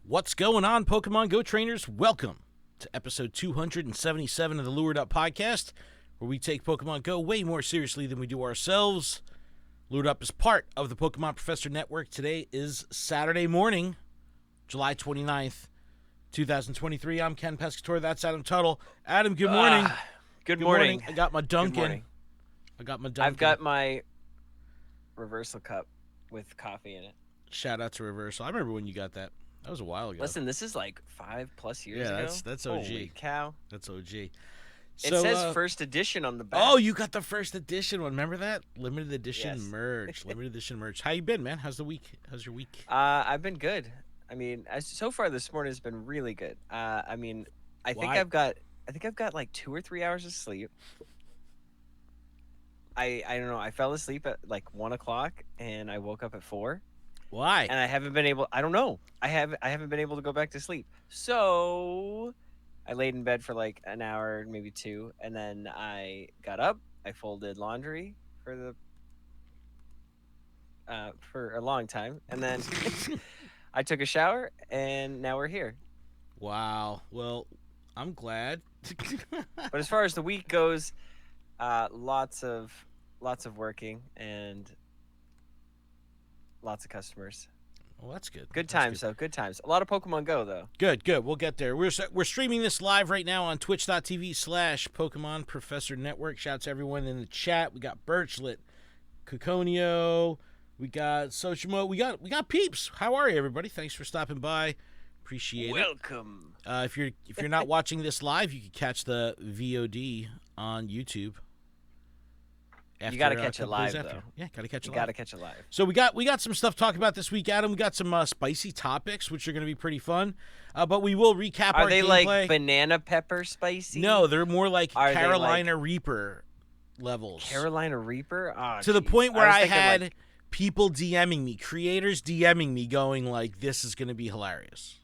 What's going on, Pokemon Go trainers? Welcome to episode 277 of the Lured Up podcast, where we take Pokemon Go way more seriously than we do ourselves. Lured Up is part of the Pokemon Professor Network. Today is Saturday morning, July 29th, 2023. I'm Ken Pescatore. That's Adam Tuttle. Adam, good morning. Good morning. I got my Dunkin'. I've got my reversal cup with coffee in it. Shout out to Reversal. I remember when you got that. That was a while ago. Listen, this is like 5+ years ago. Yeah, that's OG. Holy cow. That's OG. It So, says first edition on the back. Oh, you got the first edition one. Remember that? Limited edition Yes. merch. Limited edition merch. How you been, man? How's the week? How's your week? I've been good. I mean, so far this morning has been really good. I think Why? I've got like 2 or 3 hours of sleep. I don't know. I fell asleep at like 1 o'clock and I woke up at 4. Why? And I haven't been able. I don't know. I haven't been able to go back to sleep. So I laid in bed for like an hour, maybe 2, and then I got up. I folded laundry for a long time, and then I took a shower, and now we're here. Wow. Well, I'm glad. But as far as the week goes, lots of working and lots of customers. Well, that's good. Good That's times, though. Good times. A lot of Pokemon Go, though. Good. We'll get there. We're streaming this live right now on twitch.tv/Pokemon Professor Network. Shout out to everyone in the chat. We got Birchlet, Kukonio, we got Sochimo, we got Peeps. How are you, everybody? Thanks for stopping by. Appreciate it. Welcome. If you're not watching this live, you can catch the VOD on YouTube. You got to catch it live, though. Yeah, got to catch it live. You got to catch it live. So we got some stuff to talk about this week, Adam. We got some spicy topics, which are going to be pretty fun. But we will recap our gameplay. Are they like banana pepper spicy? No, they're more like Are they Carolina Reaper levels. Carolina Reaper? Oh, to the geez. point where was I thinking, had like, people DMing me, creators DMing me, going like, "This is going to be hilarious."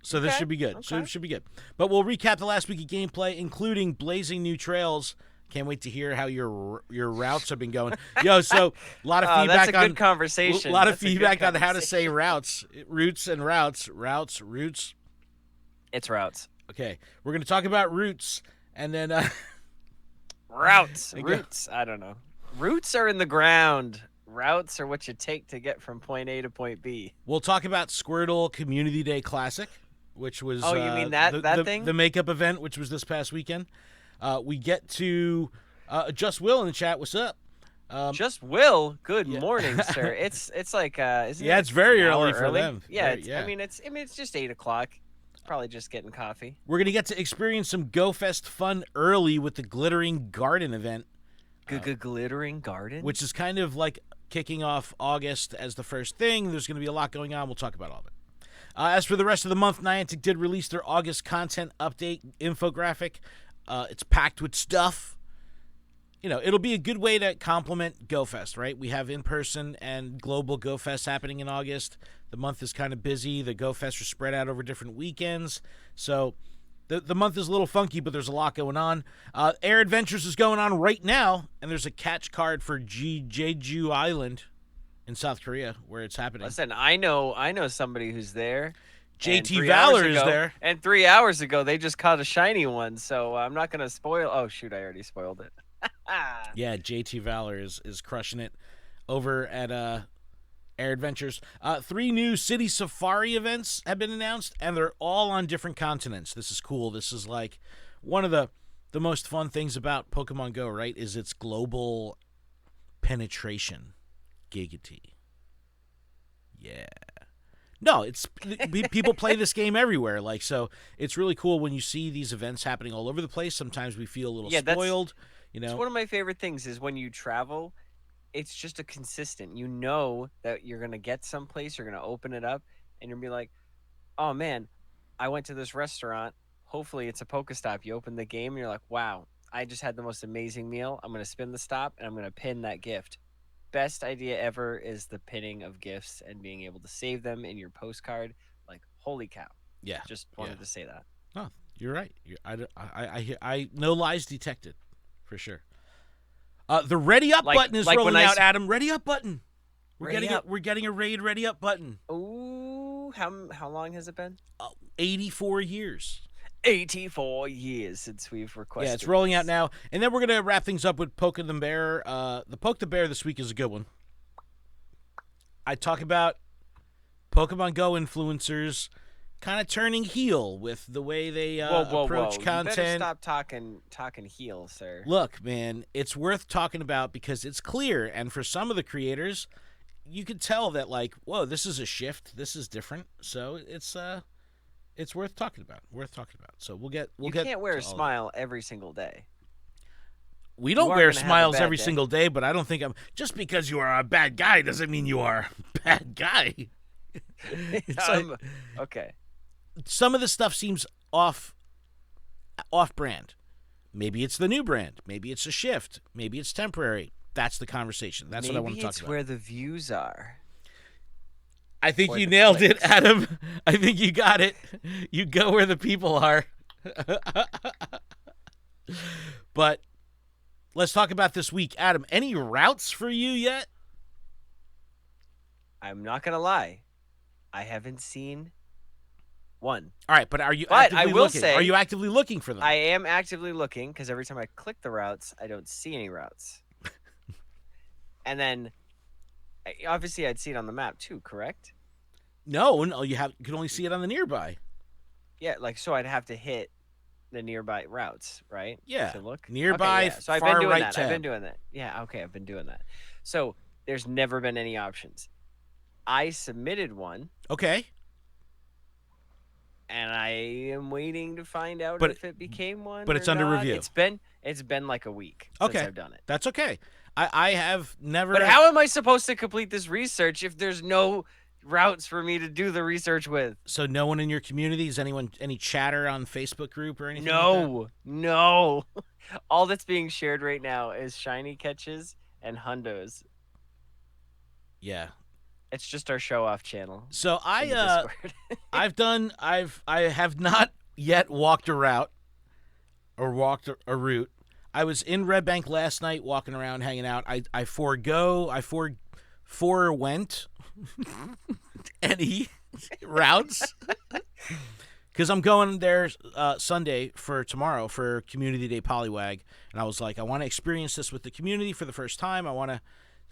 So this Okay, should be good. So okay. it should be good. But we'll recap the last week of gameplay, including blazing new trails. Can't wait to hear how your routes have been going. Yo, so a lot of feedback that's a good conversation. A lot of That's a good feedback on how to say conversation. routes, roots and routes. It's routes. Okay, we're gonna talk about roots, and then Routes. Okay. Roots. I don't know. Roots are in the ground. Routes are what you take to get from point A to point B. we'll talk about Squirtle Community Day Classic, which was Oh, you mean that thing? the makeup event, which was this past weekend. We get to Just Will in the chat. What's up? Just Will. Good yeah. morning, sir. It's like isn't Yeah, it it's very an hour early for them. Yeah, Very- yeah. I mean it's just 8 o'clock. Probably just getting coffee. We're gonna get to experience some Go Fest fun early with the Glittering Garden event, Glittering garden. which is kind of like kicking off August as the first thing. There's going to be a lot going on. We'll talk about all of it. As for the rest of the month, Niantic did release their August content update infographic. It's packed with stuff. You know, it'll be a good way to complement GoFest, right? We have in-person and global GoFest happening in August. The month is kind of busy. The GoFests are spread out over different weekends. So the month is a little funky, but there's a lot going on. Air Adventures is going on right now, and there's a catch card for Jeju Island in South Korea where it's happening. Listen, I know somebody who's there. And JT 3 Valor hours is ago- there. And 3 hours ago, they just caught a shiny one, so I'm not going to spoil. Oh, shoot, I already spoiled it. Yeah, JT Valor is crushing it over at Air Adventures. 3 new City Safari events have been announced, and they're all on different continents. This is cool. This is like one of the most fun things about Pokemon Go, right, is its global penetration. Giggity. Yeah. No, it's people play this game everywhere. Like, so it's really cool when you see these events happening all over the place. Sometimes we feel a little spoiled. You know, It's one of my favorite things is when you travel, it's just a consistent. You know that you're going to get someplace, you're going to open it up, and you're going to be like, oh, man, I went to this restaurant. Hopefully it's a Pokestop. You open the game, and you're like, wow, I just had the most amazing meal. I'm going to spin the stop, and I'm going to pin that gift. Best idea ever is the pinning of gifts and being able to save them in your postcard. Like, holy cow. yeah. Just wanted to say that. Oh, you're right. I no lies detected, for sure. The ready up button is rolling out, Adam. Ready up button. We're getting a raid ready up button. Ooh. How long has it been? 84 years. 84 years since we've requested. Yeah, it's rolling out this. now. And then we're going to wrap things up with Poke the Bear. The Poke the Bear this week is a good one. I talk about Pokemon Go influencers kind of turning heel with the way they approach content. You better stop talking heel, sir. Look, man, it's worth talking about because it's clear. And for some of the creators, you could tell that, like, whoa, this is a shift. This is different. So it's worth talking about. So you can't wear a smile every single day. We don't wear smiles every single day, but I don't think just because you are a bad guy doesn't mean you are a bad guy. Okay. Some of the stuff seems off brand. Maybe it's the new brand. Maybe it's a shift. Maybe it's temporary. That's the conversation. That's what I want to talk about. Maybe it's where the views are. I think you nailed it, Adam. I think you got it. You go where the people are. But let's talk about this week. Adam, any routes for you yet? I'm not going to lie. I haven't seen one. All right, but are you actively looking? Are you actively looking for them? I am actively looking because every time I click the routes, I don't see any routes. And then, obviously, I'd see it on the map too, correct? No, you can only see it on the nearby. Yeah, so I'd have to hit the nearby routes, right? Yeah. To look Nearby. Okay, yeah. So I've been doing that. Tab. I've been doing that. Yeah. Okay, I've been doing that. So there's never been any options. I submitted one. Okay. And I am waiting to find out if it became one. But it's under review. It's been like a week since I've done it. That's okay. I have never. But how am I supposed to complete this research if there's no routes for me to do the research with? So no one in your community? Is anyone any chatter on Facebook group or anything? No. All that's being shared right now is shiny catches and hundos. Yeah. It's just our show off channel. So I have not yet walked a route or walked a route. I was in Red Bank last night walking around hanging out. I forewent any routes because I'm going there Sunday for tomorrow for Community Day Poliwag, and I was like, I want to experience this with the community for the first time.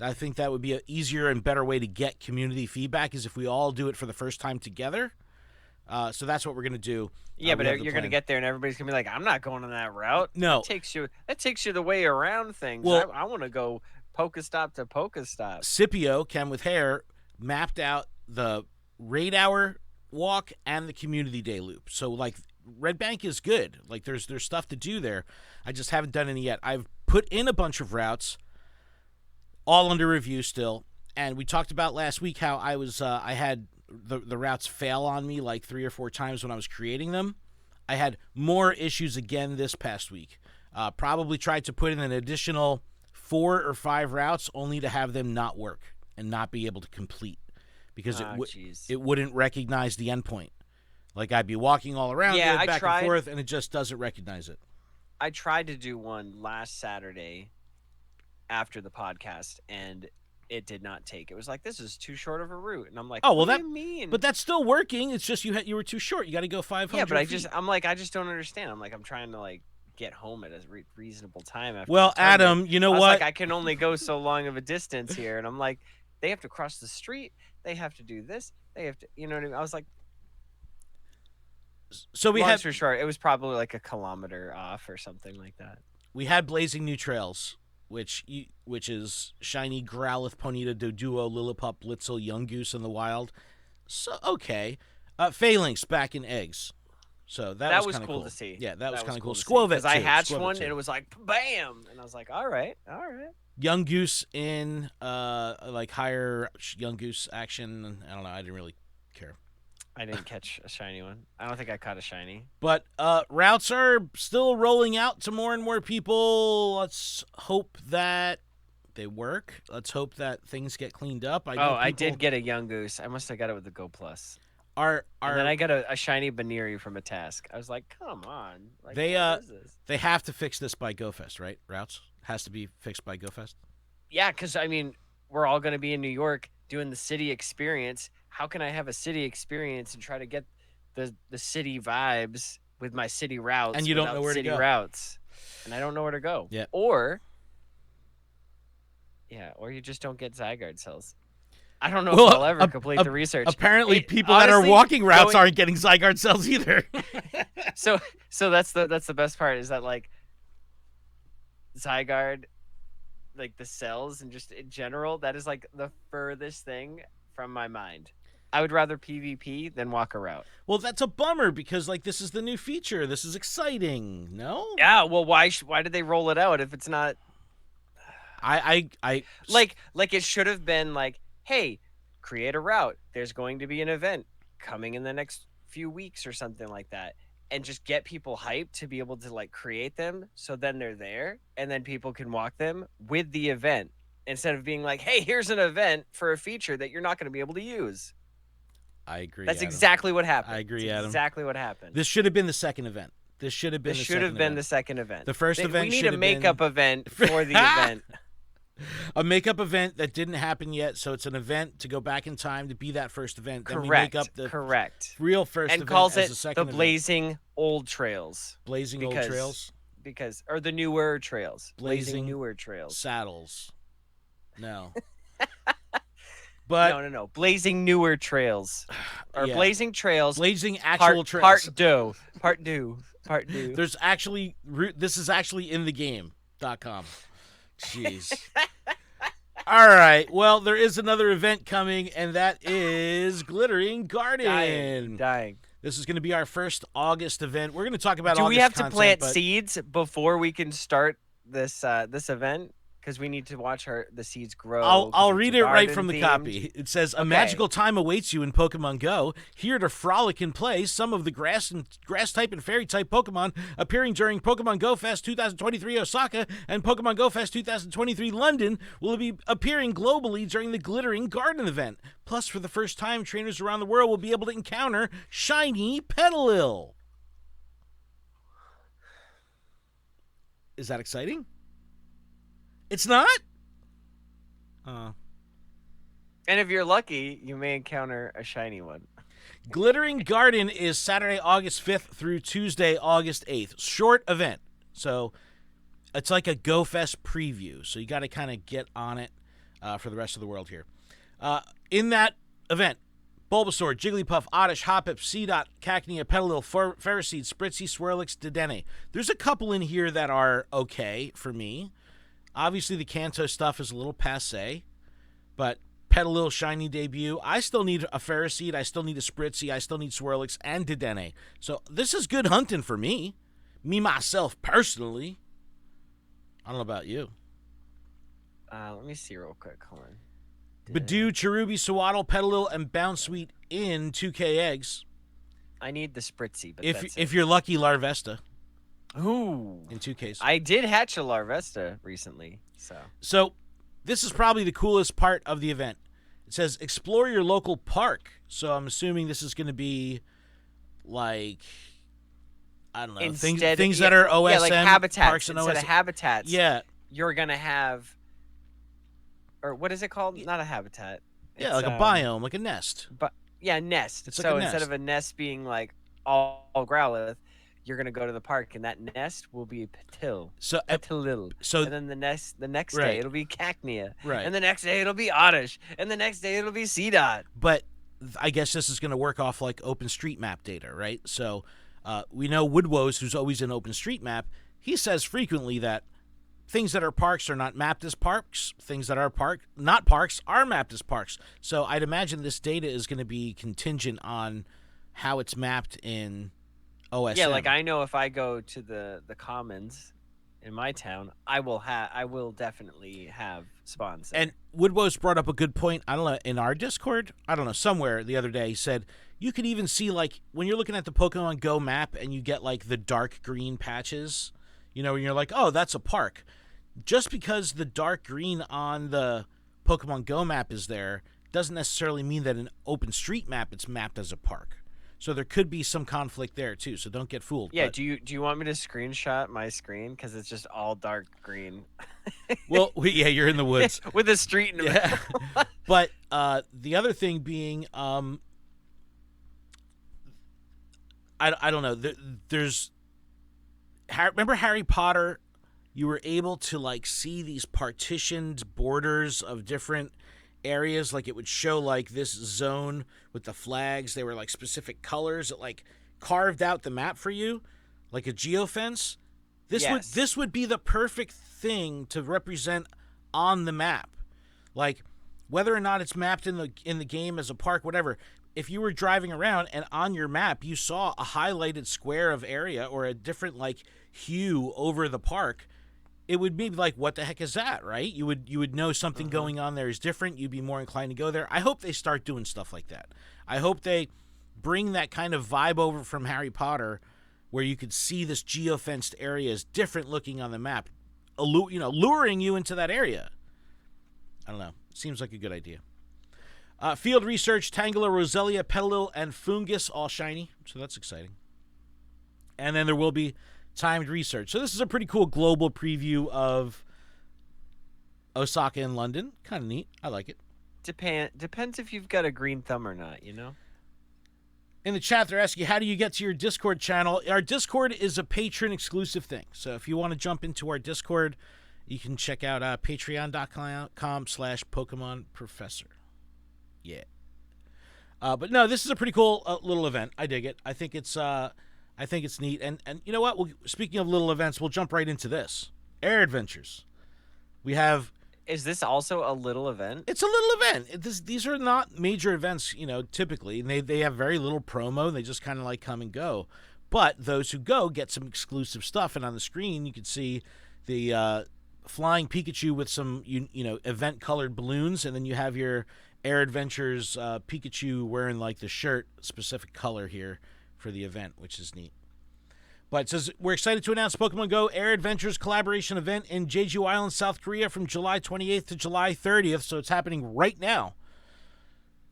I think that would be an easier and better way to get community feedback is if we all do it for the first time together. So that's what we're gonna do. Yeah, but you're gonna get there and everybody's gonna be like, "I'm not going on that route." No, that takes you the way around things. Well, I want to go Pokestop to Pokestop. Scipio, Ken with hair, mapped out the raid hour walk and the community day loop. So like Red Bank is good. Like there's stuff to do there. I just haven't done any yet. I've put in a bunch of routes, all under review still. And we talked about last week how I had the routes fail on me like 3 or 4 times when I was creating them. I had more issues again this past week. Probably tried to put in an additional 4 or 5 routes only to have them not work and not be able to complete because it wouldn't recognize the endpoint. Like I'd be walking all around it, back and forth, and it just doesn't recognize it. I tried to do one last Saturday after the podcast, and it did not take. It was like, this is too short of a route, and I'm like, what do you mean? But that's still working. It's just you were too short. You got to go 500. Yeah, but I just don't understand. I'm like, I'm trying to get home at a reasonable time. After Adam, you know what? Like, I can only go so long of a distance here, and I'm like, they have to cross the street. They have to do this. They have to, you know what I mean? I was like, so we long story short, it was probably like a kilometer off or something like that. We had Blazing New Trails, which is Shiny, Growlithe, Ponyta, Doduo, Lillipup, Blitzel, Young Goose in the wild. So, okay. Phalanx back in eggs. So that was cool to see. Yeah, that was kind of cool. Squirvet, because I hatched one and it was like, bam! And I was like, all right. Young Goose in higher Young Goose action. I don't know. I didn't really care. I didn't catch a shiny one. I don't think I caught a shiny. But routes are still rolling out to more and more people. Let's hope that they work. Let's hope that things get cleaned up. I did get a Young Goose. I must have got it with the Go Plus. And then I got a shiny Baneri from a task. I was like, come on. Like, what is this? They have to fix this by GoFest, right? Routes has to be fixed by GoFest. Yeah, because, I mean, we're all going to be in New York doing the city experience. how can I have a city experience and try to get the city vibes with my city routes And you don't without know where to city go. routes, and I don't know where to go. Yeah. Or you just don't get Zygarde cells. I don't know Well, if I'll ever complete the research. Apparently, people honestly, that are walking routes aren't getting Zygarde cells either. So that's the best part is that like Zygarde, like the cells and just in general, that is like the furthest thing from my mind. I would rather PvP than walk a route. Well, that's a bummer because like this is the new feature. This is exciting. No? Yeah. Well, why did they roll it out if it's not? I like it should have been like, hey, create a route. There's going to be an event coming in the next few weeks or something like that, and just get people hyped to be able to like create them. So then they're there, and then people can walk them with the event instead of being like, hey, here's an event for a feature that you're not going to be able to use. I agree. That's Adam. exactly what happened. I agree, That's Adam. Exactly what happened. This should have been the second event. This should have been the second event. The first event. We need a makeup event for the event. A makeup event that didn't happen yet, so it's an event to go back in time to be that first event. Correct. Then we make up the real first and event calls as it the second the event. Blazing Old Trails. Blazing Old Trails. Or the newer trails. Blazing newer trails. Saddles. No. But no. Blazing newer trails. Or yeah. Blazing Trails. Blazing actual trails. Part two. There's actually this is actually in the game.com. Jeez. All right. Well, there is another event coming, and that is Glittering Garden. Dying. This is going to be our first August event. We're going to talk about Do August we have content, to plant but... seeds before we can start this event? Because we need to watch the seeds grow. I'll read it right from the themed. copy. It says, A magical time awaits you in Pokemon Go. Here to frolic and play, some of the grass-type and fairy-type Pokemon appearing during Pokemon Go Fest 2023 Osaka and Pokemon Go Fest 2023 London will be appearing globally during the Glittering Garden event. Plus, for the first time, trainers around the world will be able to encounter shiny Petalil. Is that exciting? It's not? And if you're lucky, you may encounter a shiny one. Glittering Garden is Saturday, August 5th through Tuesday, August 8th. Short event. So it's like a Go Fest preview. So you got to kind of get on it for the rest of the world here. In that event, Bulbasaur, Jigglypuff, Oddish, Hoppip, Seedot, Cacnea, Petalil, Ferroseed, Spritzee, Swirlix, Dedenne. There's a couple in here that are okay for me. Obviously, the Kanto stuff is a little passé, but Petalil shiny debut. I still need a Ferroseed. I still need a Spritzee. I still need Swirlix and Dedenne. So this is good hunting for me. Me, myself, personally. I don't know about you. Let me see real quick. Hold on. Badoo, Cherubi, Sewaddle, Petalil, and Bounsweet in 2K eggs. I need the Spritzee, but if you're lucky, Larvesta. Ooh. In 2Ks. I did hatch a Larvesta recently, So this is probably the coolest part of the event. It says explore your local park. So I'm assuming this is going to be like, I don't know, things that are OSM, like habitats. parks and Instead OSM. of habitats, yeah, you're going to have, or what is it called? Not a habitat. Yeah, like a biome, like a nest. But yeah, nest. It's so like a instead nest. of a nest being like all Growlithe, you're gonna go to the park, and that nest will be Petalil. So and then the next Right. day it'll be Cacnea. Right. And the next day it'll be Oddish. And the next day it'll be Seedot. But I guess this is going to work off like OpenStreetMap data, right? So we know Woodwose, who's always in OpenStreetMap, he says frequently that things that are parks are not mapped as parks. Things that are not parks are mapped as parks. So I'd imagine this data is going to be contingent on how it's mapped in OSM. Yeah, like I know if I go to the commons in my town, I will definitely have spawns there. And Woodwose brought up a good point. I don't know, in our Discord, I don't know, somewhere the other day, he said you could even see, like, when you're looking at the Pokemon Go map and you get, like, the dark green patches, you know, and you're like, oh, that's a park. Just because the dark green on the Pokemon Go map is there doesn't necessarily mean that in OpenStreetMap it's mapped as a park. So there could be some conflict there too. So don't get fooled. Yeah. But, Do you want me to screenshot my screen because it's just all dark green? well, yeah, you're in the woods with a street in the yeah. middle. But the other thing being, I don't know. Remember Harry Potter? You were able to like see these partitioned borders of different areas. Like it would show like this zone with the flags. They were like specific colors. It like carved out the map for you, like a geofence. This would be the perfect thing to represent on the map, like whether or not it's mapped in the game as a park, whatever. If you were driving around and on your map you saw a highlighted square of area or a different like hue over the park, it would be like, what the heck is that, right? You would know something going on there is different. You'd be more inclined to go there. I hope they start doing stuff like that. I hope they bring that kind of vibe over from Harry Potter, where you could see this geofenced area is different looking on the map, luring you into that area. I don't know. Seems like a good idea. Field research, Tangela, Roselia, Petalil, and Fungus all shiny, so that's exciting. And then there will be timed research. So this is a pretty cool global preview of Osaka and London. Kind of neat. I like it. Depends if you've got a green thumb or not, In the chat, they're asking, how do you get to your Discord channel? Our Discord is a patron-exclusive thing. So if you want to jump into our Discord, you can check out patreon.com/Pokemon Professor. Yeah. But no, this is a pretty cool little event. I dig it. I think it's neat. And you know what? Speaking of little events, we'll jump right into this. Air Adventures. We have... Is this also a little event? It's a little event. These are not major events, typically. And they have very little promo. They just kind of like come and go. But those who go get some exclusive stuff. And on the screen, you can see the flying Pikachu with some, event-colored balloons. And then you have your Air Adventures Pikachu wearing like the shirt, specific color here for the event, which is neat. But it says, we're excited to announce Pokemon GO Air Adventures collaboration event in Jeju Island, South Korea from July 28th to July 30th. So it's happening right now.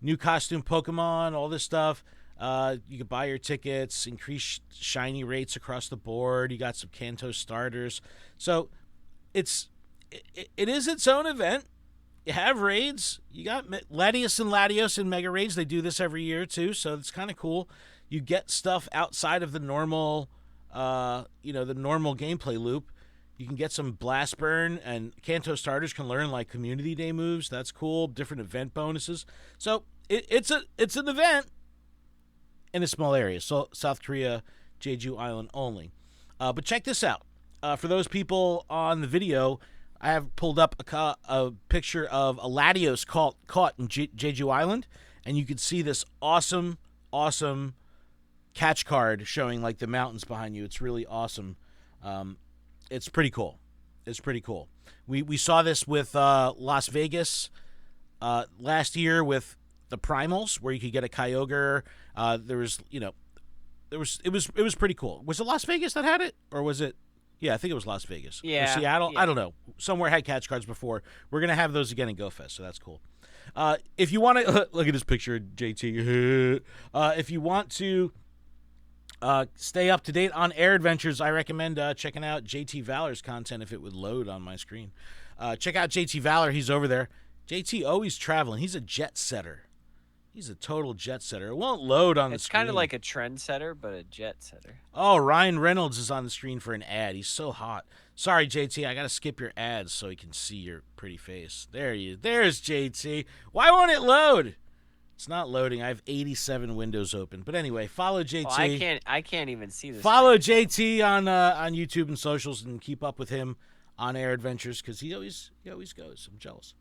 New costume Pokemon, all this stuff. You can buy your tickets, increase shiny rates across the board. You got some Kanto starters. So it is its own event. You have raids. You got Latios and Latios in Mega Raids. They do this every year too, so it's kind of cool. You get stuff outside of the normal, the normal gameplay loop. You can get some Blast Burn, and Kanto starters can learn like Community Day moves. That's cool. Different event bonuses. So it's an event in a small area. So South Korea, Jeju Island only. But check this out. For those people on the video, I have pulled up a picture of a Latios caught in Jeju Island, and you can see this awesome catch card showing like the mountains behind you. It's really awesome. It's pretty cool. We saw this with Las Vegas last year with the Primals, where you could get a Kyogre. It was pretty cool. Was it Las Vegas that had it, or was it? Yeah, I think it was Las Vegas. Yeah. Or Seattle? Yeah. I don't know. Somewhere had catch cards before. We're going to have those again in GoFest, so that's cool. If you want to... Look at this picture of JT. If you want to stay up to date on Air Adventures, I recommend checking out JT Valor's content if it would load on my screen. Check out JT Valor. He's over there. JT always traveling. He's a jet setter. He's a total jet setter. It won't load on the screen. It's kind of like a trendsetter, but a jet setter. Oh, Ryan Reynolds is on the screen for an ad. He's so hot. Sorry, JT. I got to skip your ads so he can see your pretty face. There's JT. Why won't it load? It's not loading. I have 87 windows open. But anyway, follow JT. Oh, I can't even see this. Follow JT on YouTube and socials and keep up with him on Air Adventures because he always goes. I'm jealous.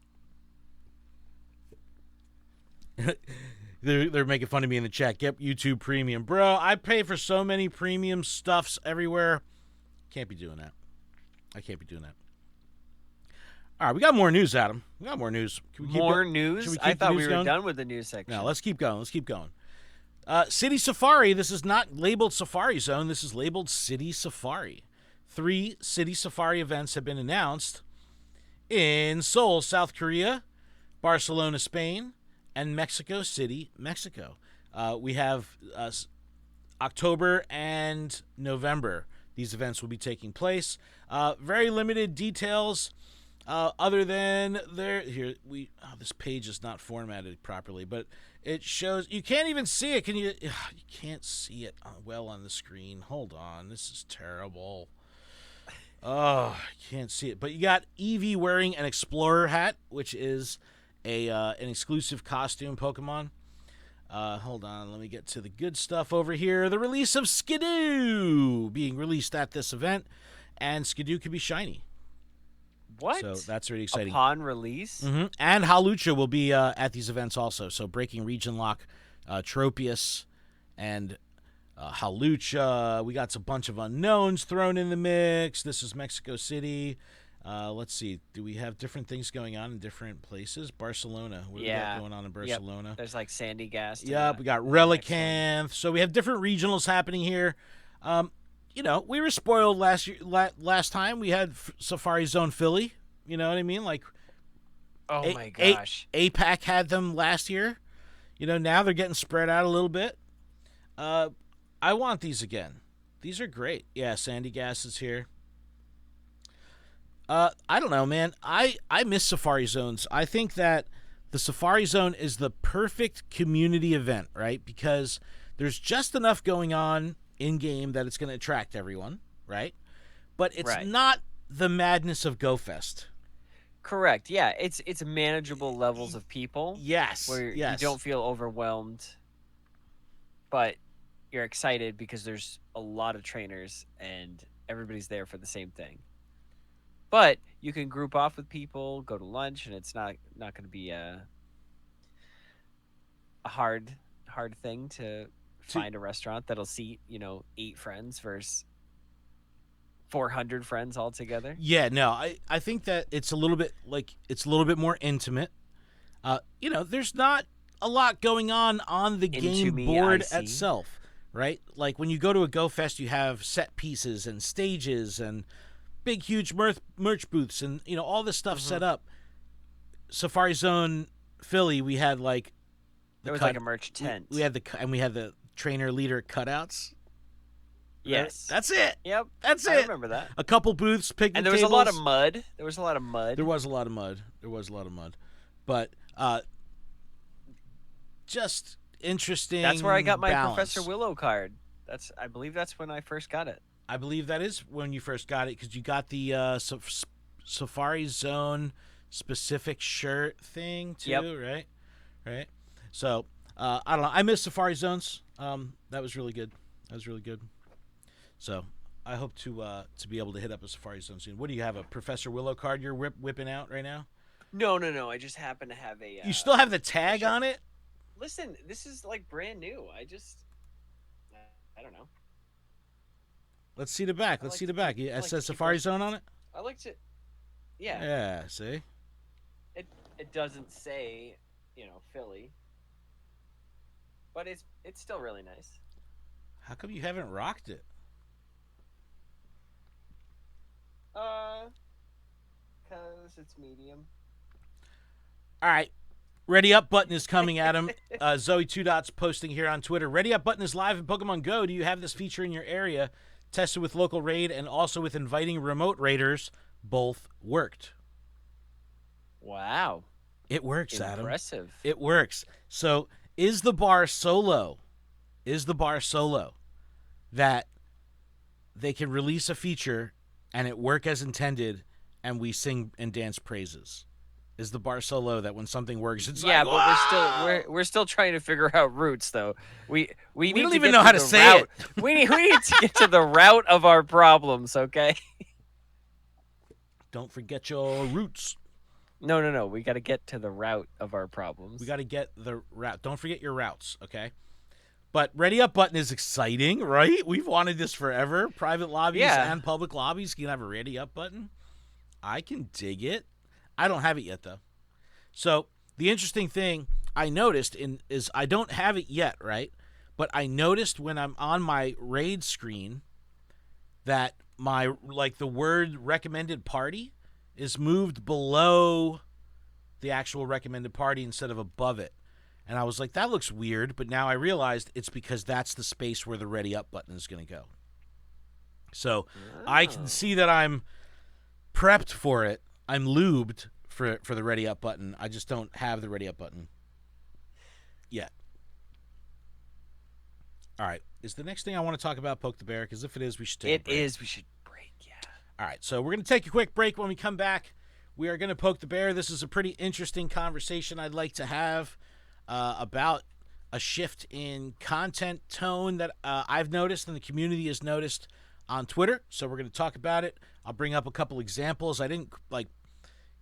They're making fun of me in the chat. Get YouTube Premium. Bro, I pay for so many premium stuffs everywhere. Can't be doing that. I can't be doing that. All right, we got more news, Adam. We got more news. More news? I thought we were done with the news section. No, let's keep going. City Safari. This is not labeled Safari Zone. This is labeled City Safari. 3 City Safari events have been announced in Seoul, South Korea, Barcelona, Spain, and Mexico City, Mexico. We have October and November. These events will be taking place. Very limited details. Other than this page is not formatted properly, but it shows you can't even see it. Can you? You can't see it well on the screen. Hold on, this is terrible. Oh, I can't see it. But you got Eevee wearing an Explorer hat, which is an exclusive costume Pokemon. Hold on, let me get to the good stuff over here. The release of Skidoo being released at this event, and Skidoo can be shiny. What? So that's really exciting. Upon release? Mm-hmm. And Hawlucha will be at these events also. So breaking region lock, Tropius, and Hawlucha. We got a bunch of unknowns thrown in the mix. This is Mexico City. Let's see. Do we have different things going on in different places? Barcelona. What do we got going on in Barcelona? Yep. There's like Sandy Gas. Yep. We got Relicanth. So we have different regionals happening here. We were spoiled last time. We had Safari Zone Philly. You know what I mean? Like, oh my gosh, APAC had them last year. Now they're getting spread out a little bit. I want these again. These are great. Yeah, Sandy Gas is here. I don't know, man. I miss Safari Zones. I think that the Safari Zone is the perfect community event, right? Because there's just enough going on in-game that it's going to attract everyone, right? But it's not the madness of GoFest. Correct. Yeah, it's manageable levels of people. Yes. Where you don't feel overwhelmed, but you're excited because there's a lot of trainers and everybody's there for the same thing. But you can group off with people, go to lunch, and it's not going to be a hard thing to find a restaurant that'll seat 8 friends versus 400 friends all together. Yeah, no, I think that it's a little bit more intimate. There's not a lot going on the game board itself, right? Like when you go to a GoFest, you have set pieces and stages and big, huge merch booths and all this stuff set up. Safari Zone Philly, we had like there was like a merch tent. We had the trainer leader cutouts. Yes. That's it. Yep. That's it. I remember that. A couple booths, picnic and there was tables. a lot of mud. There was a lot of mud. But just interesting. That's where I got my balance. Professor Willow card. I believe that's when I first got it. I believe that is when you first got it because you got the Safari Zone specific shirt thing too, right? Right. So I don't know. I miss Safari Zones. That was really good. So I hope to be able to hit up a Safari Zone soon. What do you have? A Professor Willow card you're whipping out right now? No. I just happen to have a. You still have the tag on it? Listen, this is like brand new. I don't know. Let's see the back. It says Safari Zone on it. I like to. Yeah. Yeah. See. It doesn't say, Philly. But it's still really nice. How come you haven't rocked it? Because it's medium. All right. Ready Up button is coming at him. Zoe Two Dots posting here on Twitter. Ready Up button is live in Pokemon Go. Do you have this feature in your area? Tested with local raid and also with inviting remote raiders. Both worked. Wow. It works, Adam. Impressive. It works. So is the bar so low that they can release a feature and it work as intended and we sing and dance praises? Is the bar so low that when something works, it's but wow! we're still trying to figure out routes though. We don't even know how to say it. We need to get to the route of our problems, okay? Don't forget your roots. No. We got to get to the route of our problems. We got to get the route. Don't forget your routes, okay? But Ready Up button is exciting, right? We've wanted this forever. Private lobbies and public lobbies can have a Ready Up button. I can dig it. I don't have it yet, though. So the interesting thing I noticed is I don't have it yet, right? But I noticed when I'm on my raid screen that the word recommended party is moved below the actual recommended party instead of above it. And I was like, that looks weird. But now I realized it's because that's the space where the Ready Up button is going to go. So I can see that I'm prepped for it. I'm lubed for the ready up button. I just don't have the ready up button yet. All right. Is the next thing I want to talk about Poke the Bear? Because if it is, we should take a break. It is. We should break, yeah. All right. So we're going to take a quick break. When we come back, we are going to Poke the Bear. This is a pretty interesting conversation I'd like to have about a shift in content tone that I've noticed and the community has noticed on Twitter. So we're going to talk about it. I'll bring up a couple examples. I didn't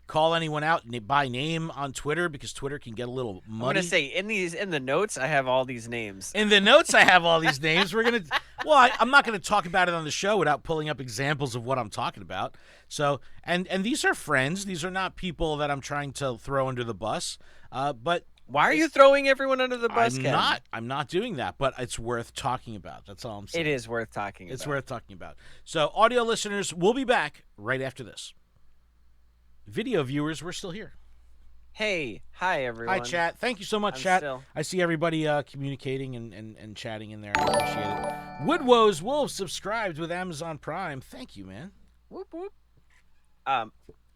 call anyone out by name on Twitter because Twitter can get a little muddy. I'm gonna say in the notes I have all these names. In the notes I have all these names. We're gonna I'm not gonna talk about it on the show without pulling up examples of what I'm talking about. So and these are friends. These are not people that I'm trying to throw under the bus. But why are you throwing everyone under the bus, Ken? I'm not doing that, but it's worth talking about. That's all I'm saying. It is worth talking about. It's worth talking about. So audio listeners, we'll be back right after this. Video viewers, we're still here. Hey, hi everyone. Hi chat. Thank you so much, chat. I see everybody communicating and chatting in there. I appreciate it. Woodwoes Wolf subscribed with Amazon Prime. Thank you, man. Whoop whoop. We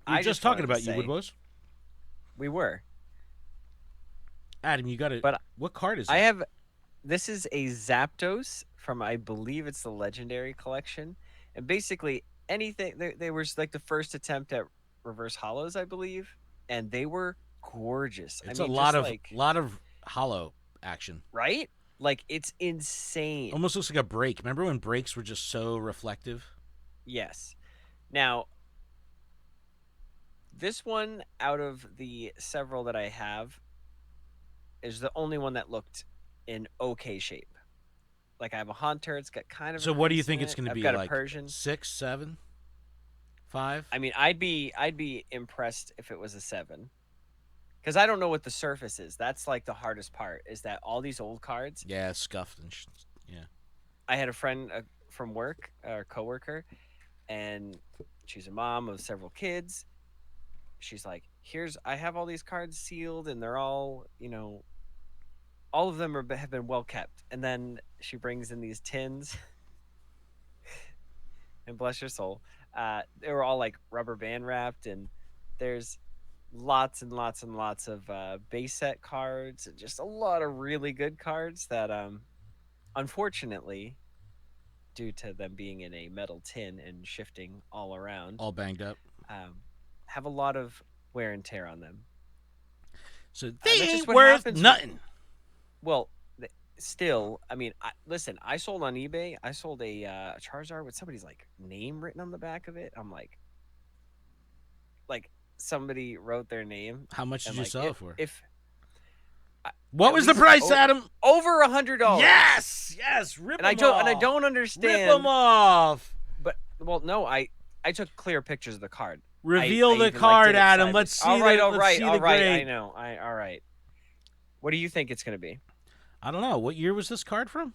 were just talking about you, Woodwoes. We were. Adam, you got it. But what card is it? This is a Zapdos from, I believe it's the Legendary Collection, and basically anything. They were like the first attempt at reverse hollows, I believe, and they were gorgeous. It's a lot of hollow action, right? Like, it's insane. Almost looks like a break. Remember when breaks were just so reflective? Yes. Now, this one out of the several that I have is the only one that looked in okay shape. Like, I have a Haunter. It's got kind of. So what do you think it's going to be? I've got like a Persian. 6, 7, 5. I mean, I'd be impressed if it was a 7, because I don't know what the surface is. That's like the hardest part. Is that all these old cards? Yeah, scuffed and yeah. I had a friend from work, or coworker, and she's a mom of several kids. She's like, I have all these cards sealed, and they're all, all of them have been well kept. And then she brings in these tins, and bless your soul, they were all like rubber band wrapped, and there's lots and lots and lots of base set cards, and just a lot of really good cards that, unfortunately, due to them being in a metal tin and shifting all around, all banged up, have a lot of wear and tear on them. So they ain't worth nothing. Well, still, I mean, listen, I sold on eBay. I sold a Charizard with somebody's like name written on the back of it. I'm like somebody wrote their name. How much did you sell it for? What was the price, Adam? Over $100. Yes, rip them off. And I don't understand. Rip them off. But no, I took clear pictures of the card. Reveal the card, Adam. Let's see. All right. All right. I know. All right. What do you think it's going to be? I don't know. What year was this card from?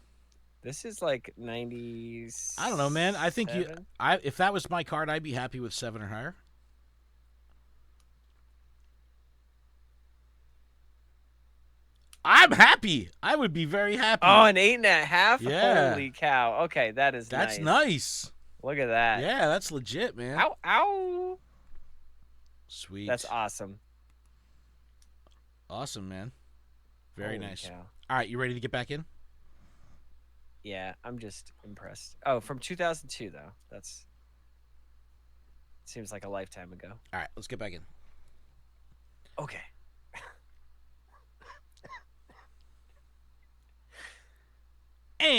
This is like 90s. I don't know, man. I think if that was my card, I'd be happy with 7 or higher. I'm happy. I would be very happy. Oh, an 8.5? Yeah. Holy cow. Okay, that's nice. Look at that. Yeah, that's legit, man. Ow. Sweet. That's awesome. Awesome, man. Very nice. Cow. All right, you ready to get back in? Yeah, I'm just impressed. Oh, from 2002, though. That's seems like a lifetime ago. All right, let's get back in. Okay. And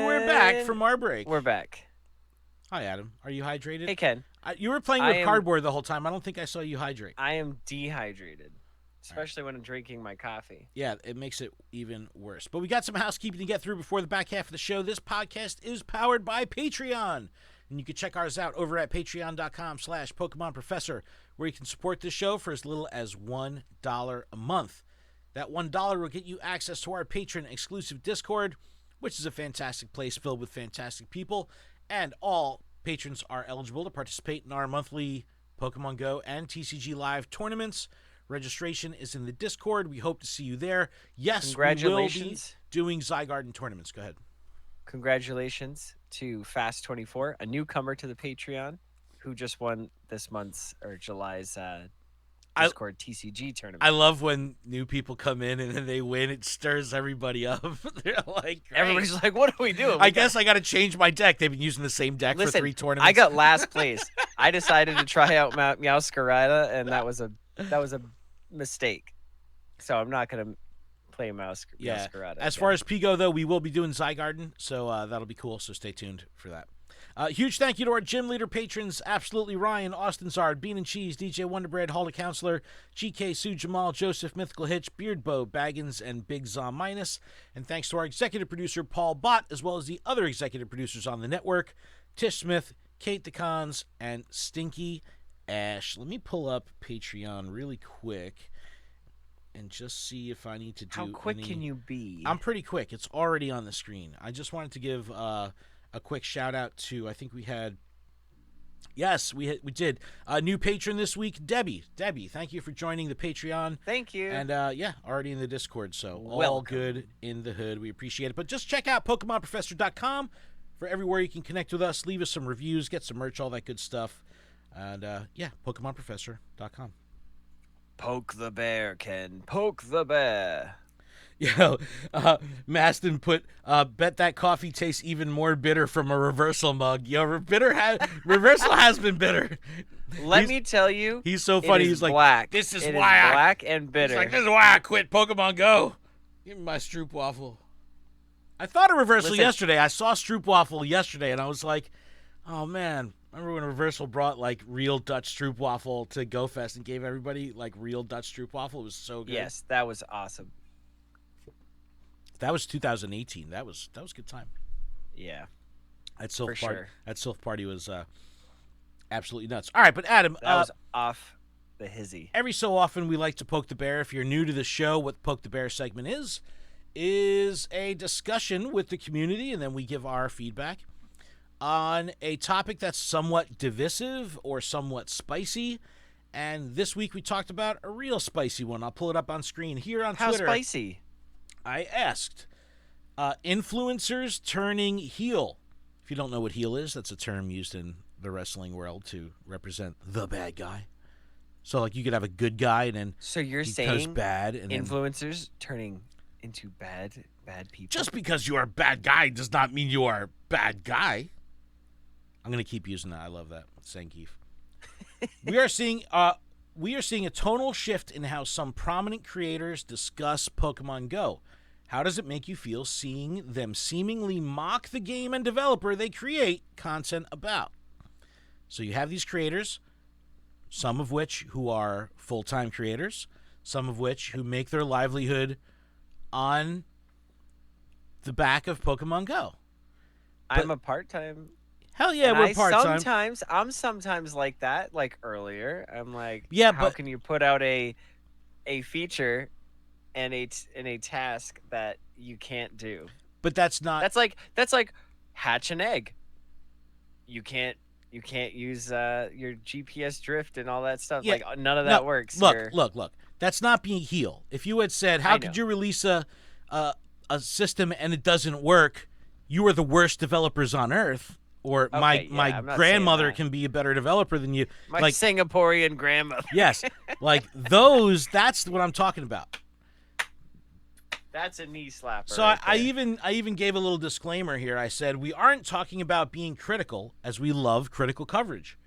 we're back from our break. We're back. Hi, Adam. Are you hydrated? Hey, Ken. You were playing with cardboard the whole time. I don't think I saw you hydrate. I am dehydrated, especially when I'm drinking my coffee. Yeah, it makes it even worse. But we got some housekeeping to get through before the back half of the show. This podcast is powered by Patreon. And you can check ours out over at patreon.com/Pokemon Professor, where you can support this show for as little as $1 a month. That $1 will get you access to our patron exclusive Discord, which is a fantastic place filled with fantastic people. And all patrons are eligible to participate in our monthly Pokemon GO and TCG Live tournaments. Registration is in the Discord. We hope to see you there. Yes, we will be doing Zygarden tournaments. Go ahead. Congratulations to Fast24, a newcomer to the Patreon. who just won this month's or July's I Discord TCG tournament. I love when new people come in and then they win. It stirs everybody up. They're like, great. Everybody's like, "What are we doing?" I guess I got to change my deck. They've been using the same deck for 3 tournaments. I got last place. I decided to try out Meowscarada, and that was a mistake. So I'm not gonna play Meowscarada. As far as Pigo, though, we will be doing Zygarden, so that'll be cool. So stay tuned for that. Huge thank you to our gym leader patrons, Absolutely Ryan, Austin Zard, Bean and Cheese, DJ Wonderbread, Halda Counselor, GK, Sue Jamal, Joseph, Mythical Hitch, Beardbow, Baggins, and Big Zom Minus. And thanks to our executive producer, Paul Bott, as well as the other executive producers on the network, Tish Smith, Kate DeCons, and Stinky Ash. Let me pull up Patreon really quick and just see if I need to do How quick can you be? I'm pretty quick. It's already on the screen. I just wanted to give a quick shout out to, I think we had, yes, we did a new patron this week, Debbie. Debbie, thank you for joining the Patreon. Thank you. And yeah, already in the Discord, so all Welcome. good in the hood. We appreciate it. But just check out PokemonProfessor.com for everywhere you can connect with us. Leave us some reviews, get some merch, all that good stuff. And yeah, PokemonProfessor.com. Poke the bear, Ken. Poke the bear. Yo, Maston put, bet that coffee tastes even more bitter from a reversal mug. Yo, reversal has been bitter. Let me tell you, he's so funny. He's like, black. this is It why I black and bitter. He's like, this is why I quit Pokemon Go. Give me my Stroop Waffle. I thought of reversal yesterday. I saw Stroop Waffle yesterday, and I was like, oh man. Remember when Reversal brought like real Dutch Stroop Waffle to GoFest and gave everybody like real Dutch Stroop Waffle? It was so good. Yes, that was awesome. That was 2018. That was a good time. Yeah. That Sylph For party. sure. That Sylph party was absolutely nuts. All right, but Adam, That was off the hizzy. every so often we like to poke the bear. If you're new to the show, what the Poke the Bear segment is a discussion with the community, and then we give our feedback on a topic that's somewhat divisive or somewhat spicy. And this week we talked about a real spicy one. I'll pull it up on screen here on How Twitter. spicy? I asked, influencers turning heel. If you don't know what heel is, that's a term used in the wrestling world to represent the bad guy. So, like, you could have a good guy, and then So you're he saying goes bad, and then, influencers turning into bad people? just because you are a bad guy does not mean you are a bad guy. I'm gonna keep using that. I love that, Sankeef. We are seeing a tonal shift in how some prominent creators discuss Pokemon Go. How does it make you feel seeing them seemingly mock the game and developer they create content about? So you have these creators, some of which who are full-time creators, some of which who make their livelihood on the back of Pokemon Go. I'm a part-time. Hell yeah, and we're part-time. I'm sometimes like that, like earlier. I'm like, Yeah, how but- can you put out a feature and a task that you can't do? But that's not... That's like hatch an egg. You can't use your GPS drift and all that stuff. Yeah, Like none of that works. Look. That's not being heel. If you had said, "How I could know. you release a system and it doesn't work? You are the worst developers on earth." Or I'm my not grandmother saying that. can be a better developer than you. My like Singaporean grandmother. yes, like those. That's what I'm talking about. That's a knee slapper. So right I there. even gave a little disclaimer here. I said we aren't talking about being critical, as we love critical coverage.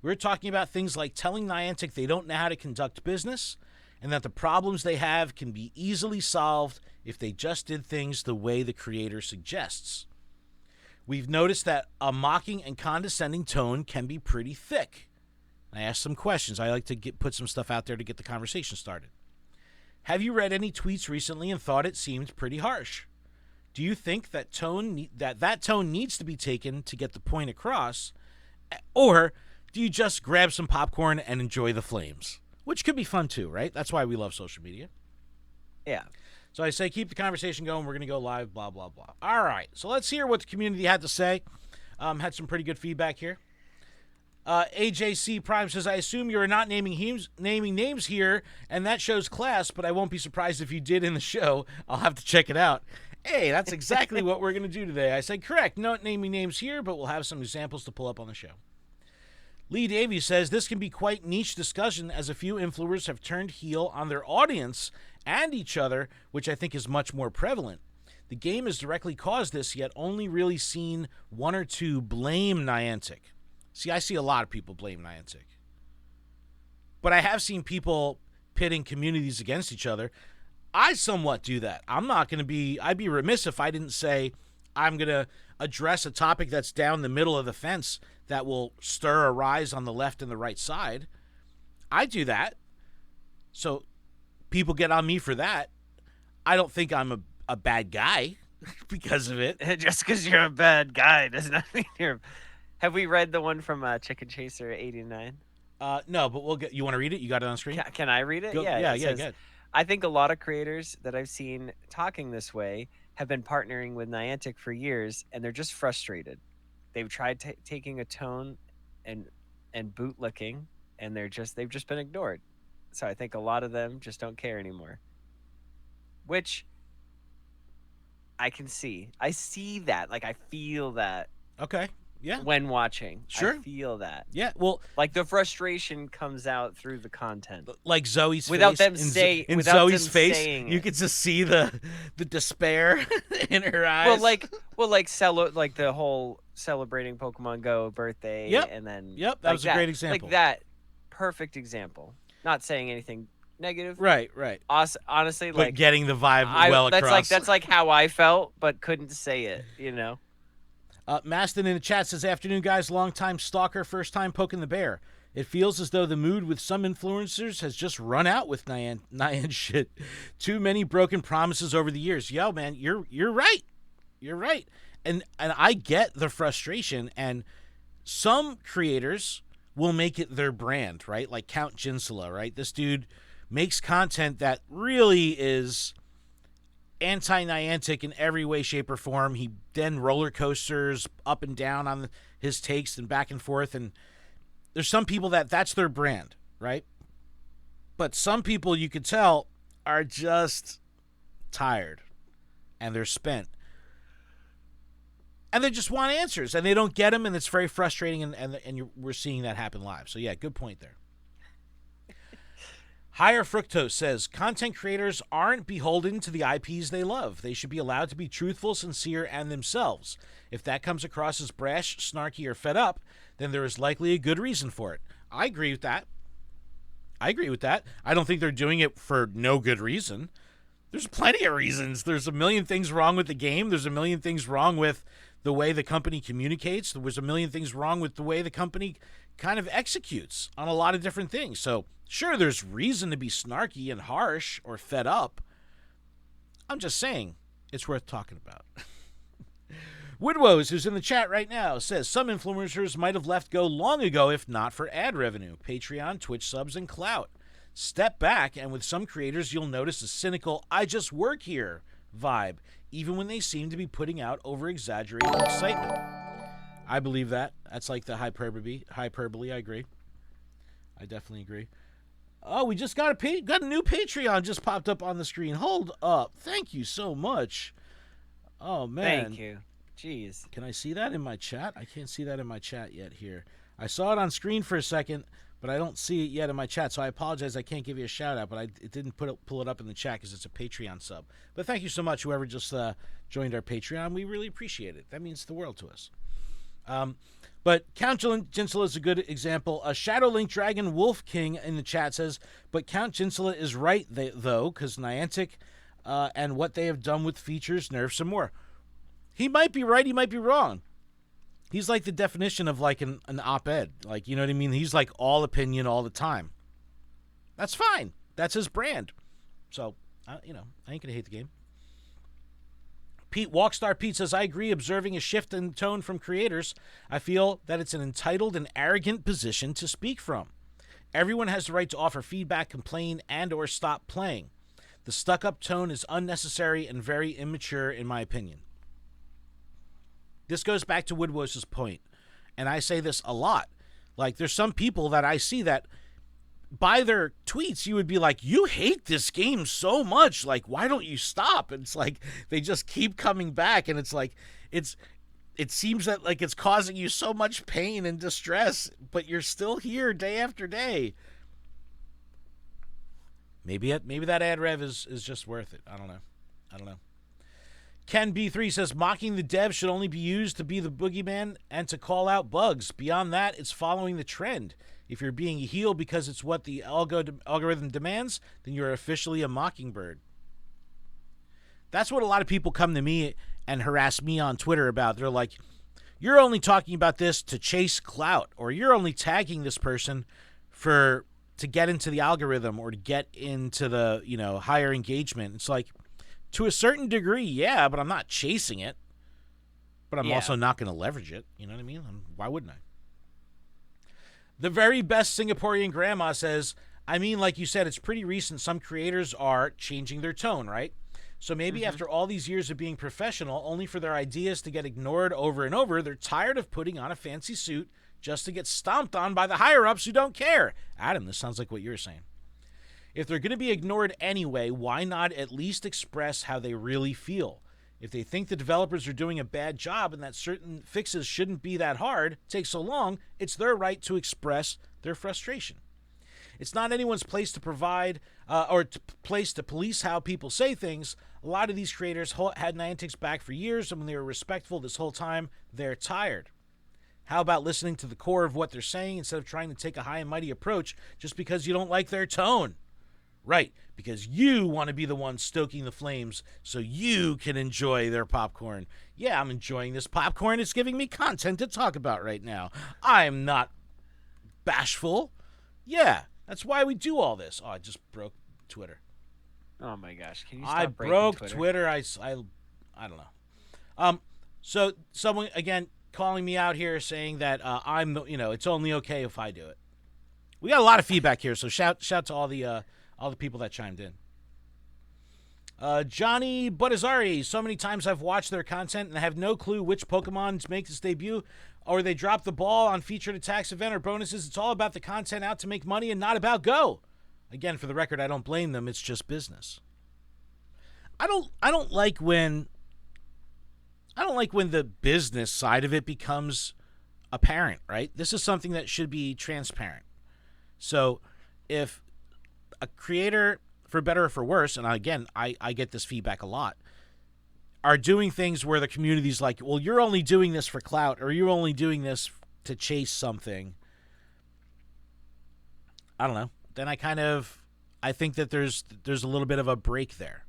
We're talking about things like telling Niantic they don't know how to conduct business, and that the problems they have can be easily solved if they just did things the way the creator suggests. We've noticed that a mocking and condescending tone can be pretty thick. I asked some questions. I like to put some stuff out there to get the conversation started. Have you read any tweets recently and thought it seemed pretty harsh? Do you think that that tone needs to be taken to get the point across? Or do you just grab some popcorn and enjoy the flames? Which could be fun too, right? That's why we love social media. Yeah. So I say keep the conversation going. We're going to go live, blah, blah, blah. All right. So let's hear what the community had to say. Had some pretty good feedback here. AJC Prime says, I assume you're not naming names here, and that shows class, but I won't be surprised if you did in the show. I'll have to check it out. Hey, that's exactly what we're going to do today. I said, correct. Not naming names here, but we'll have some examples to pull up on the show. Lee Davies says this can be quite niche discussion as a few influencers have turned heel on their audience and each other, which I think is much more prevalent. The game has directly caused this, yet only really seen one or two blame Niantic. See, I see a lot of people blame Niantic. But I have seen people pitting communities against each other. I somewhat do that. I'd be remiss if I didn't say I'm going to address a topic that's down the middle of the fence that will stir a rise on the left and the right side. I do that. So people get on me for that. I don't think I'm a bad guy because of it. Just because you're a bad guy does not mean you're. Have we read the one from Chicken Chaser 89? No, but we'll get. You want to read it? You got it on screen? Can I read it? Go, yeah. Good. I think a lot of creators that I've seen talking this way have been partnering with Niantic for years, and they're just frustrated. They've tried taking a tone and bootlicking, and they've just been ignored. So I think a lot of them just don't care anymore. Which I can see. I see that. Like, I feel that. Okay. Yeah. When watching. Sure. I feel that. Yeah. Well, like the frustration comes out through the content. Like Zoe's without face. Them say, in without Zoe's them face, saying you it. could just see the despair in her eyes. Like the whole celebrating Pokemon Go birthday. Yep. And then. Yep. That was a great example. Like that. Perfect example. Not saying anything negative. Right. Honestly, but like getting the vibe across. That's like how I felt, but couldn't say it. You know. Maston in the chat says, "Afternoon, guys. Long-time stalker, first-time poking the bear. It feels as though the mood with some influencers has just run out with Niantic shit. Too many broken promises over the years." Yo, man, you're right. You're right. And I get the frustration. And some creators will make it their brand, right? Like Count Jinsula, right? This dude makes content that really is anti-Niantic in every way, shape, or form. He then roller coasters up and down on his takes and back and forth. And there's some people that's their brand, right? But some people, you could tell, are just tired and they're spent. And they just want answers and they don't get them, and it's very frustrating. And we're seeing that happen live. So yeah, good point there. Higher Fructose says, content creators aren't beholden to the IPs they love. They should be allowed to be truthful, sincere, and themselves. If that comes across as brash, snarky, or fed up, then there is likely a good reason for it. I agree with that. I don't think they're doing it for no good reason. There's plenty of reasons. There's a million things wrong with the game. There's a million things wrong with the way the company communicates. There was a million things wrong with the way the company kind of executes on a lot of different things. So sure, there's reason to be snarky and harsh or fed up. I'm just saying it's worth talking about. Woodwoes, who's in the chat right now, says some influencers might have left Go long ago if not for ad revenue, Patreon, Twitch subs, and clout. Step back, and with some creators, you'll notice a cynical, I just work here vibe, even when they seem to be putting out over-exaggerated excitement. I believe that. That's like the hyperbole. I agree. I definitely agree. Oh, we just got a new Patreon just popped up on the screen. Hold up. Thank you so much. Oh, man. Thank you. Jeez. Can I see that in my chat? I can't see that in my chat yet here. I saw it on screen for a second, but I don't see it yet in my chat, so I apologize. I can't give you a shout-out, but it didn't pull it up in the chat because it's a Patreon sub. But thank you so much, whoever just joined our Patreon. We really appreciate it. That means the world to us. But Count Jinsula is a good example. Shadow Link Dragon Wolf King in the chat says, but Count Jinsula is right, though, because Niantic and what they have done with features, nerfs, some more. He might be right, he might be wrong. He's like the definition of like an op-ed. Like, you know what I mean? He's like all opinion all the time. That's fine. That's his brand. So, I ain't going to hate the game. Walkstar Pete says, I agree, observing a shift in tone from creators. I feel that it's an entitled and arrogant position to speak from. Everyone has the right to offer feedback, complain, and or stop playing. The stuck-up tone is unnecessary and very immature, in my opinion. This goes back to Woodwose' point, and I say this a lot. Like, there's some people that I see that by their tweets, you would be like, you hate this game so much. Like, why don't you stop? And it's like, they just keep coming back. And it's like, it seems that like it's causing you so much pain and distress, but you're still here day after day. Maybe that ad rev is just worth it. I don't know. Ken B3 says mocking the devs should only be used to be the boogeyman and to call out bugs. Beyond that, it's following the trend. If you're being a heel because it's what the algorithm demands, then you're officially a mockingbird. That's what a lot of people come to me and harass me on Twitter about. They're like, you're only talking about this to chase clout, or you're only tagging this person to get into the algorithm or to get into the, higher engagement. It's like, to a certain degree, yeah, but I'm not chasing it. But I'm also not going to leverage it. You know what I mean? Why wouldn't I? The very best Singaporean grandma says, I mean, like you said, it's pretty recent. Some creators are changing their tone, right? So maybe after all these years of being professional, only for their ideas to get ignored over and over, they're tired of putting on a fancy suit just to get stomped on by the higher-ups who don't care. Adam, this sounds like what you're saying. If they're going to be ignored anyway, why not at least express how they really feel? If they think the developers are doing a bad job and that certain fixes shouldn't be that hard, take so long, it's their right to express their frustration. It's not anyone's place to provide place to police how people say things. A lot of these creators had Niantic's back for years, and when they were respectful this whole time, they're tired. How about listening to the core of what they're saying instead of trying to take a high and mighty approach just because you don't like their tone? Right, because you want to be the one stoking the flames so you can enjoy their popcorn. Yeah, I'm enjoying this popcorn. It's giving me content to talk about right now. I'm not bashful. Yeah, that's why we do all this. Oh, I just broke Twitter. Oh my gosh, can you stop I breaking broke Twitter? I don't know. So someone, again, calling me out here saying that I'm, it's only okay if I do it. We got a lot of feedback here, so shout to all the people that chimed in. Johnny Buttazari, so many times I've watched their content and I have no clue which Pokemon make this debut, or they drop the ball on featured attacks, event, or bonuses. It's all about the content out to make money and not about Go. Again, for the record, I don't blame them. It's just business. I don't like when the business side of it becomes apparent, right? This is something that should be transparent. So if a creator, for better or for worse, and again, I get this feedback a lot, are doing things where the community's like, well, you're only doing this for clout, or you're only doing this to chase something. I don't know. Then I think that there's a little bit of a break there.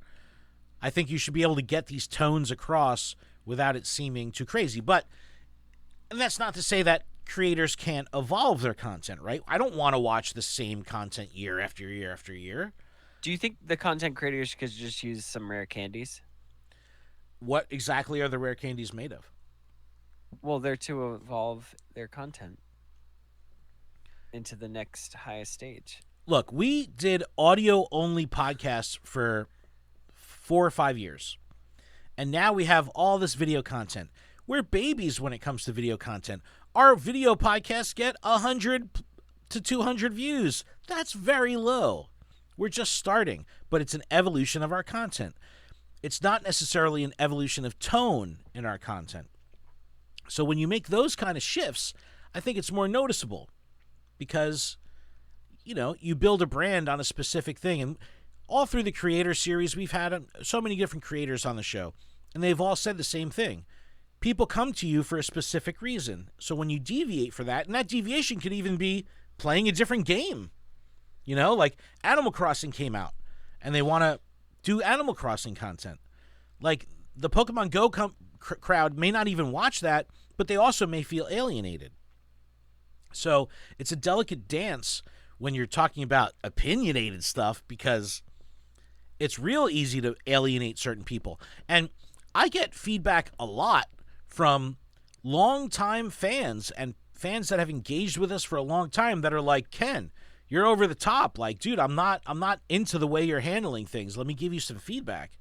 I think you should be able to get these tones across without it seeming too crazy. And that's not to say that creators can't evolve their content, right? I don't want to watch the same content year after year after year. Do you think the content creators could just use some rare candies? What exactly are the rare candies made of? Well, they're to evolve their content into the next highest stage. Look, we did audio-only podcasts for 4 or 5 years. And now we have all this video content. We're babies when it comes to video content. Our video podcasts get 100 to 200 views. That's very low. We're just starting, but it's an evolution of our content. It's not necessarily an evolution of tone in our content. So when you make those kind of shifts, I think it's more noticeable because, you build a brand on a specific thing. And all through the creator series, we've had so many different creators on the show, and they've all said the same thing. People come to you for a specific reason. So when you deviate for that, and that deviation could even be playing a different game. Like Animal Crossing came out, and they want to do Animal Crossing content. Like the Pokemon GO crowd may not even watch that, but they also may feel alienated. So it's a delicate dance when you're talking about opinionated stuff because it's real easy to alienate certain people. And I get feedback a lot from longtime fans and fans that have engaged with us for a long time that are like, Ken, you're over the top. Like, dude, I'm not into the way you're handling things. Let me give you some feedback.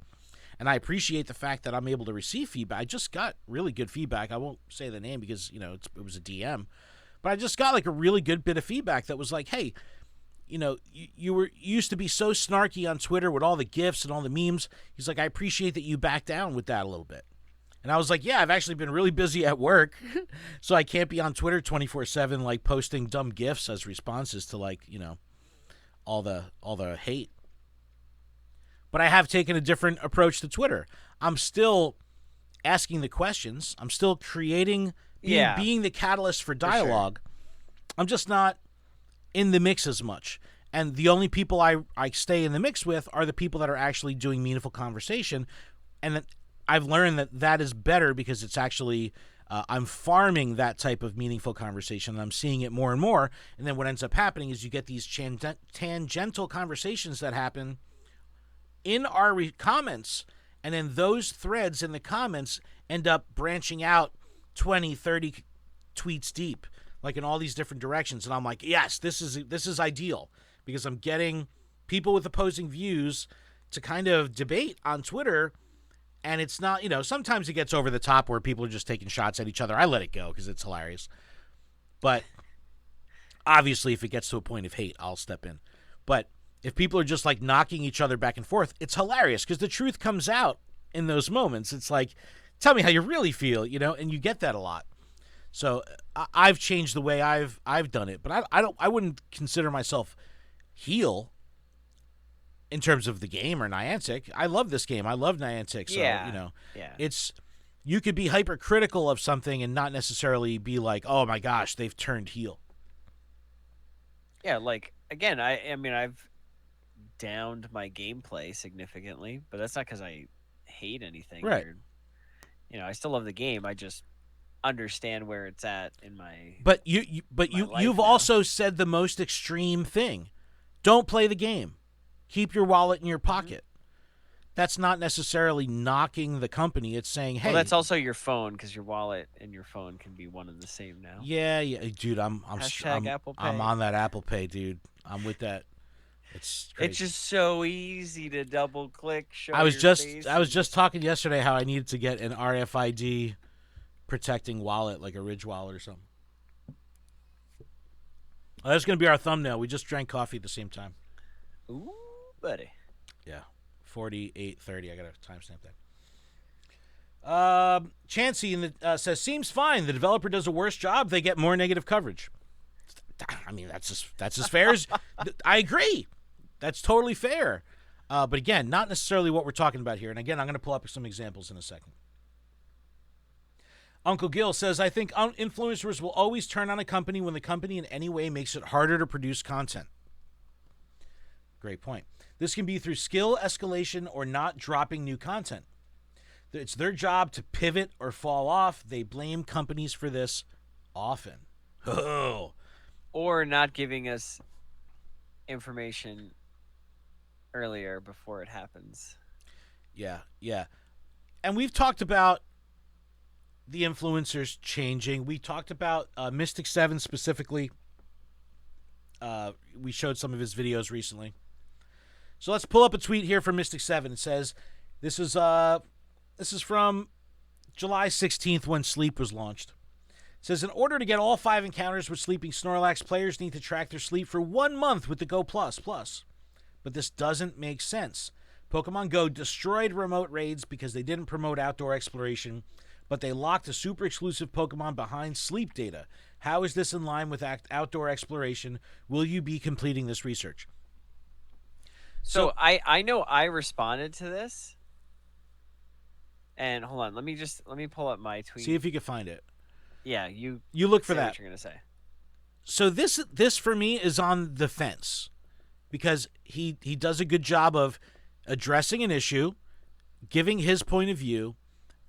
And I appreciate the fact that I'm able to receive feedback. I just got really good feedback. I won't say the name because, it was a DM. But I just got like a really good bit of feedback that was like, hey, you used to be so snarky on Twitter with all the GIFs and all the memes. He's like, I appreciate that you backed down with that a little bit. And I was like, yeah, I've actually been really busy at work, so I can't be on Twitter 24/7 like posting dumb gifs as responses to like, all the hate. But I have taken a different approach to Twitter. I'm still asking the questions. I'm still creating Yeah, being the catalyst for for sure. dialogue. I'm just not in the mix as much. And the only people I stay in the mix with are the people that are actually doing meaningful conversation. And that I've learned that is better because it's actually I'm farming that type of meaningful conversation, and I'm seeing it more and more. And then what ends up happening is you get these tangential conversations that happen in our comments, and then those threads in the comments end up branching out 20, 30 tweets deep, like in all these different directions. And I'm like, yes, this is ideal because I'm getting people with opposing views to kind of debate on Twitter. And it's not, sometimes it gets over the top where people are just taking shots at each other. I let it go because it's hilarious. But obviously, if it gets to a point of hate, I'll step in. But if people are just like knocking each other back and forth, it's hilarious because the truth comes out in those moments. It's like, tell me how you really feel, and you get that a lot. So I've changed the way I've done it, but I wouldn't consider myself heel in terms of the game or Niantic. I love this game. I love Niantic. So Yeah, yeah, it's you could be hypercritical of something and not necessarily be like, oh my gosh, they've turned heel. yeah. Like again, I mean, I've downed my gameplay significantly, but that's not because I hate anything Right. or I still love the game. I just understand where it's at in But you've life now. also said the most extreme thing. Don't play the game. Keep your wallet in your Hmm. pocket. That's not necessarily knocking the company. It's saying, Well, hey, that's also your phone because your wallet and your phone can be one and the same now. yeah, yeah, dude, Hashtag Apple I'm Pay. on that Apple Pay, dude. I'm with that. It's It's crazy. just so easy to double click, show I was your just face, I was and just just talking yesterday how I needed to get an RFID protecting wallet, like a Ridge wallet or something. Oh, that's gonna be our thumbnail. We just drank coffee at the same time. ooh, buddy. Yeah, 48:30. I gotta timestamp that. Chansey says seems fine. The developer does a worse job. They get more negative coverage. I mean, that's as fair as I agree. That's totally fair. But again, not necessarily what we're talking about here. And again, I'm going to pull up some examples in a second. Uncle Gil says, I think influencers will always turn on a company when the company in any way makes it harder to produce content. Great point. This can be through skill escalation or not dropping new content. It's their job to pivot or fall off. They blame companies for this often. Oh, Or not giving us information earlier before it happens. yeah, yeah. And we've talked about the influencers changing. We talked about Mystic 7 specifically. We showed some of his videos recently. So let's pull up a tweet here from Mystic 7. It says, this is from July 16th when Sleep was launched. It says, in order to get all 5 encounters with Sleeping Snorlax, players need to track their sleep for 1 month with the Go Plus. But this doesn't make sense. Pokemon Go destroyed remote raids because they didn't promote outdoor exploration, but they locked a super exclusive Pokemon behind sleep data. How is this in line with outdoor exploration? Will you be completing this research? So So I know I responded to this, and hold on, let me pull up my see tweet. if you can find it. Yeah, you You look for say that. what you're gonna say. So this for me is on the fence because he does a good job of addressing an issue, giving his point of view,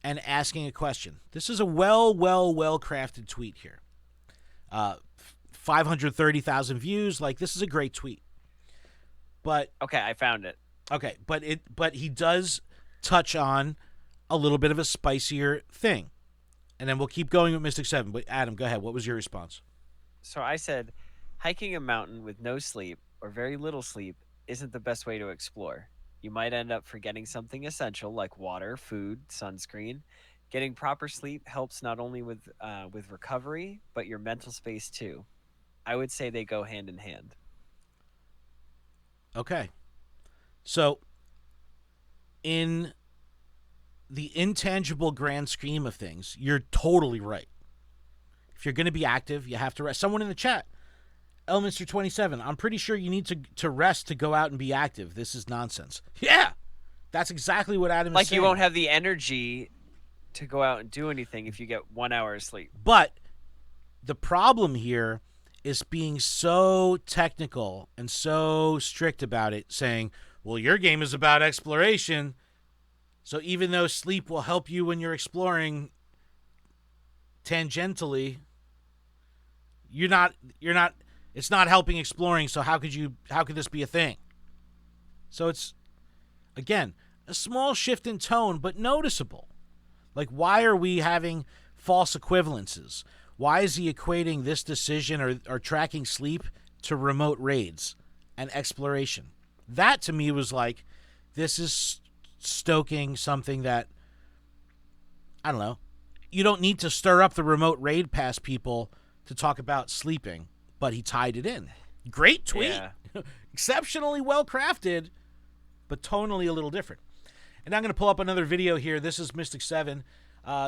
and asking a question. This is a well crafted tweet here. 530,000 views. Like, this is a great tweet. But Okay, I found it. okay, but he does touch on a little bit of a spicier thing. And then we'll keep going with Mystic 7. But Adam, go ahead. What was your response? So I said, hiking a mountain with no sleep or very little sleep isn't the best way to explore. You might end up forgetting something essential like water, food, sunscreen. Getting proper sleep helps not only with recovery, but your mental space too. I would say they go hand in hand. Okay. So in the intangible grand scheme of things, you're totally right. If you're going to be active, you have to rest. Someone in the chat, Elminster27, I'm pretty sure you need to rest to go out and be active. This is nonsense. Yeah, that's exactly what Adam is saying. Like you won't have the energy to go out and do anything if you get 1 hour of sleep. But the problem here is being so technical and so strict about it, saying, well, your game is about exploration, so even though sleep will help you when you're exploring tangentially, it's not helping exploring, so how could this be a thing? So it's, again, a small shift in tone, but noticeable. Like, why are we having false equivalences? Why is he equating this decision or tracking sleep to remote raids and exploration? That, to me, was like, this is stoking something that, I don't know. You don't need to stir up the remote raid pass people to talk about sleeping, but he tied it in. Great tweet. Yeah. Exceptionally well crafted, but tonally a little different. And I'm going to pull up another video here. This is Mystic 7.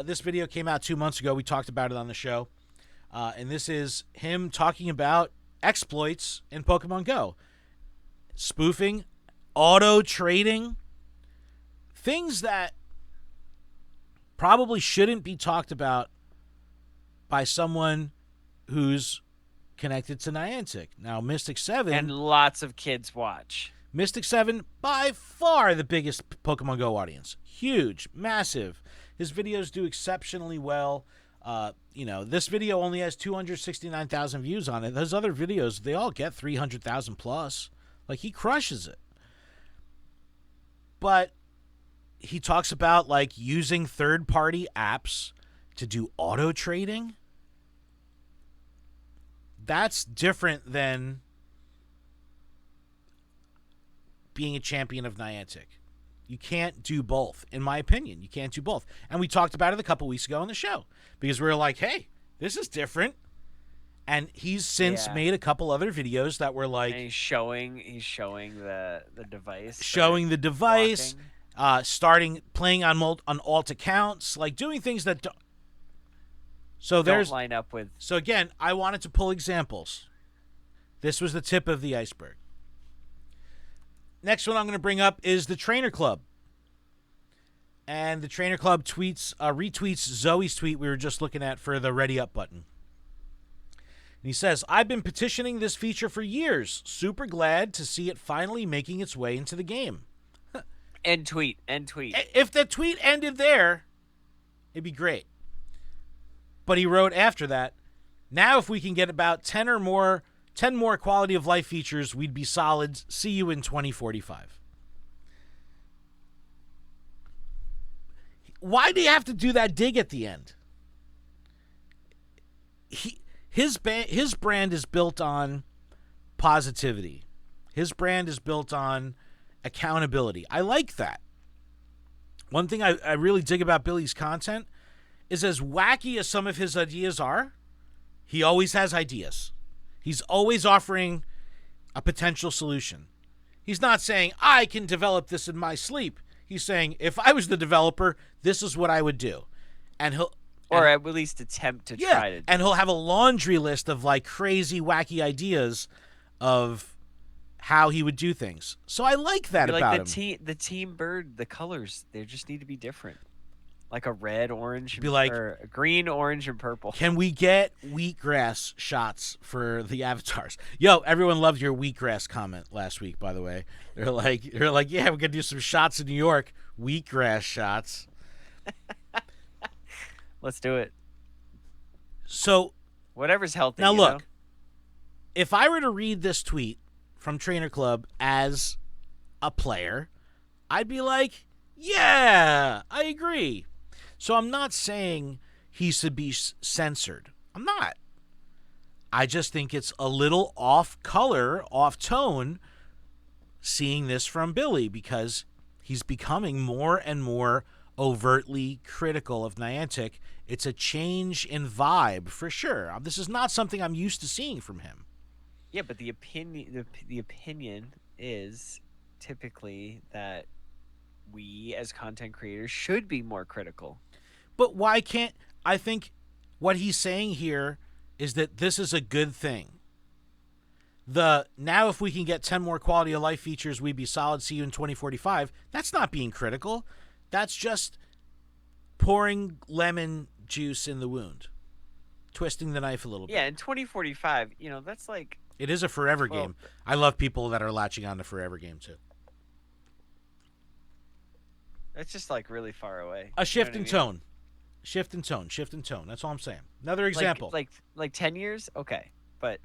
This video came out 2 months ago. We talked about it on the show. And this is him talking about exploits in Pokemon GO. Spoofing, auto-trading, things that probably shouldn't be talked about by someone who's connected to Niantic. Now, Mystic 7... And lots of kids watch. Mystic 7, by far the biggest Pokemon GO audience. Huge, massive. His videos do exceptionally well. This video only has 269,000 views on it. Those other videos, they all get 300,000 plus. Like, he crushes it. But he talks about, like, using third-party apps to do auto-trading. That's different than being a champion of Niantic. You can't do both, in my opinion. You can't do both. And we talked about it a couple weeks ago on the show because we were like, hey, this is different. And he's since made a couple other videos that were like... And he's showing the device. Showing the device, starting playing on alt accounts, like doing things that don't line up with... So again, I wanted to pull examples. This was the tip of the iceberg. Next one I'm going to bring up is the Trainer Club. And the Trainer Club retweets Zoe's tweet we were just looking at for the Ready Up button. And he says, I've been petitioning this feature for years. Super glad to see it finally making its way into the game. End tweet. If the tweet ended there, it'd be great. But he wrote after that, now if we can get about 10 more quality of life features, we'd be solid. See you in 2045. Why do you have to do that dig at the end? His brand is built on positivity. His brand is built on accountability. I like that. One thing I really dig about Billy's content is, as wacky as some of his ideas are, he always has ideas. He's always offering a potential solution. He's not saying, I can develop this in my sleep. He's saying, if I was the developer, this is what I would do. And Or at least attempt to try to do. And he'll have a laundry list of like crazy, wacky ideas of how he would do things. So I like that about him. The team bird, the colors, they just need to be different. Like a red, orange, or a green, orange, and purple. Can we get wheatgrass shots for the avatars? Yo, everyone loved your wheatgrass comment last week, by the way. They're like, yeah, we're gonna do some shots in New York. Wheatgrass shots. Let's do it. So whatever's healthy. Now look, if I were to read this tweet from Trainer Club as a player, I'd be like, yeah, I agree. So I'm not saying he should be censored. I'm not. I just think it's a little off color, off tone, seeing this from Billy, because he's becoming more and more overtly critical of Niantic. It's a change in vibe for sure. This is not something I'm used to seeing from him. Yeah, but the opinion is typically that we as content creators should be more critical. But why can't I think what he's saying here is that this is a good thing. Now if we can get 10 more quality of life features, we'd be solid. See you in 2045. That's not being critical. That's just pouring lemon juice in the wound, twisting the knife a little bit. Yeah, in 2045, that's like It is a forever game. I love people that are latching on to forever game too. That's just like really far away. A shift in tone. Shift in tone. Shift in tone. That's all I'm saying. Another example. Like 10 years? Okay. But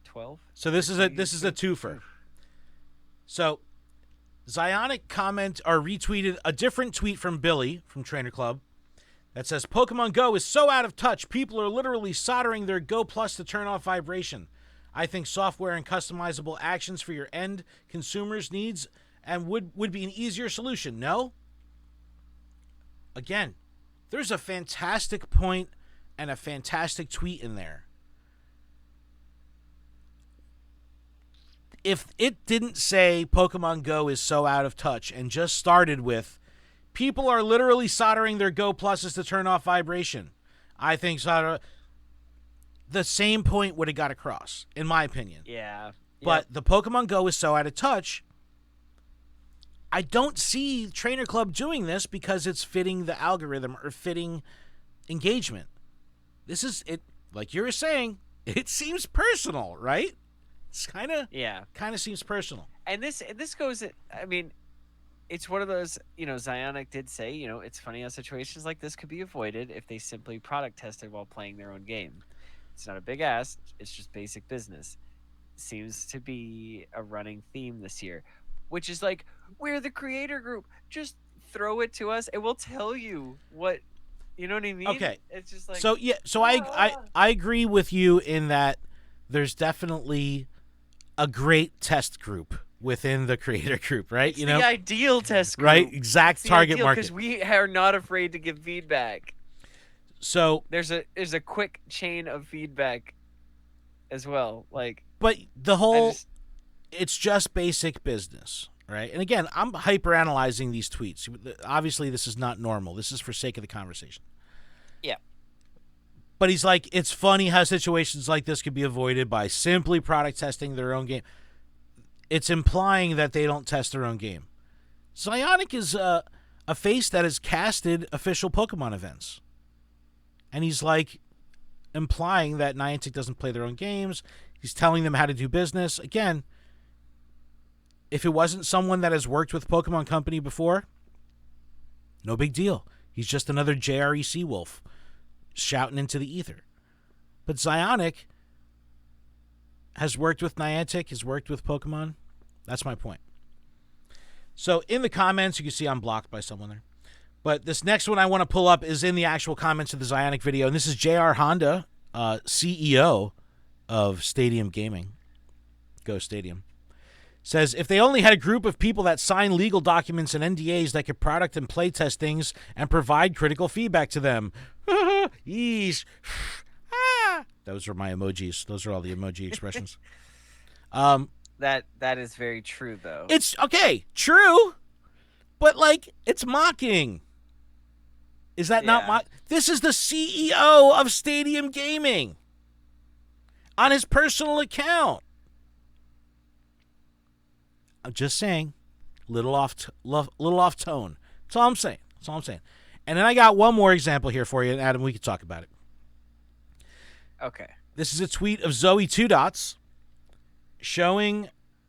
12? So this is a twofer. So Zionic retweeted a different tweet from Billy from Trainer Club that says Pokemon Go is so out of touch, people are literally soldering their Go Plus to turn off vibration. I think software and customizable actions for your end consumers needs and would be an easier solution. No? Again, there's a fantastic point and a fantastic tweet in there. If it didn't say Pokemon Go is so out of touch and just started with people are literally soldering their Go Pluses to turn off vibration, I think the same point would have got across, in my opinion. Yeah. But the Pokemon Go is so out of touch, I don't see Trainer Club doing this because it's fitting the algorithm or fitting engagement. This is it, like you were saying, it seems personal, right? It's kind of seems personal. And this goes, I mean, it's one of those, Zionic did say, it's funny how situations like this could be avoided if they simply product tested while playing their own game. It's not a big ask, it's just basic business. Seems to be a running theme this year, which is like, we're the creator group. Just throw it to us and we'll tell you what, you know what I mean? Okay. It's just like, I agree with you in that there's definitely a great test group within the creator group, right? It's the ideal test group. Right? Exact target market. Because we are not afraid to give feedback. So there's a quick chain of feedback as well. But it's just basic business, right? And again, I'm hyper-analyzing these tweets. Obviously, this is not normal. This is for sake of the conversation. Yeah. But he's like, it's funny how situations like this could be avoided by simply product testing their own game. It's implying that they don't test their own game. Zionic is a face that has casted official Pokemon events. And he's like implying that Niantic doesn't play their own games. He's telling them how to do business. Again, if it wasn't someone that has worked with Pokemon Company before, no big deal. He's just another JRE Wolf shouting into the ether. But Zionic has worked with Niantic, has worked with Pokemon. That's my point. So in the comments, you can see I'm blocked by someone there. But this next one I want to pull up is in the actual comments of the Zionic video. And this is JR Honda, CEO of Stadium Gaming. Go Stadium. Says, if they only had a group of people that sign legal documents and NDAs that could product and play test things and provide critical feedback to them. Yeesh. Those are my emojis. Those are all the emoji expressions. That is very true, though. It's, okay, true, but, it's mocking. Is that not mock? This is the CEO of Stadium Gaming on his personal account. I'm just saying, little off tone. That's all I'm saying. And then I got one more example here for you, and Adam, we can talk about it. Okay. This is a tweet of Zoe Two Dots showing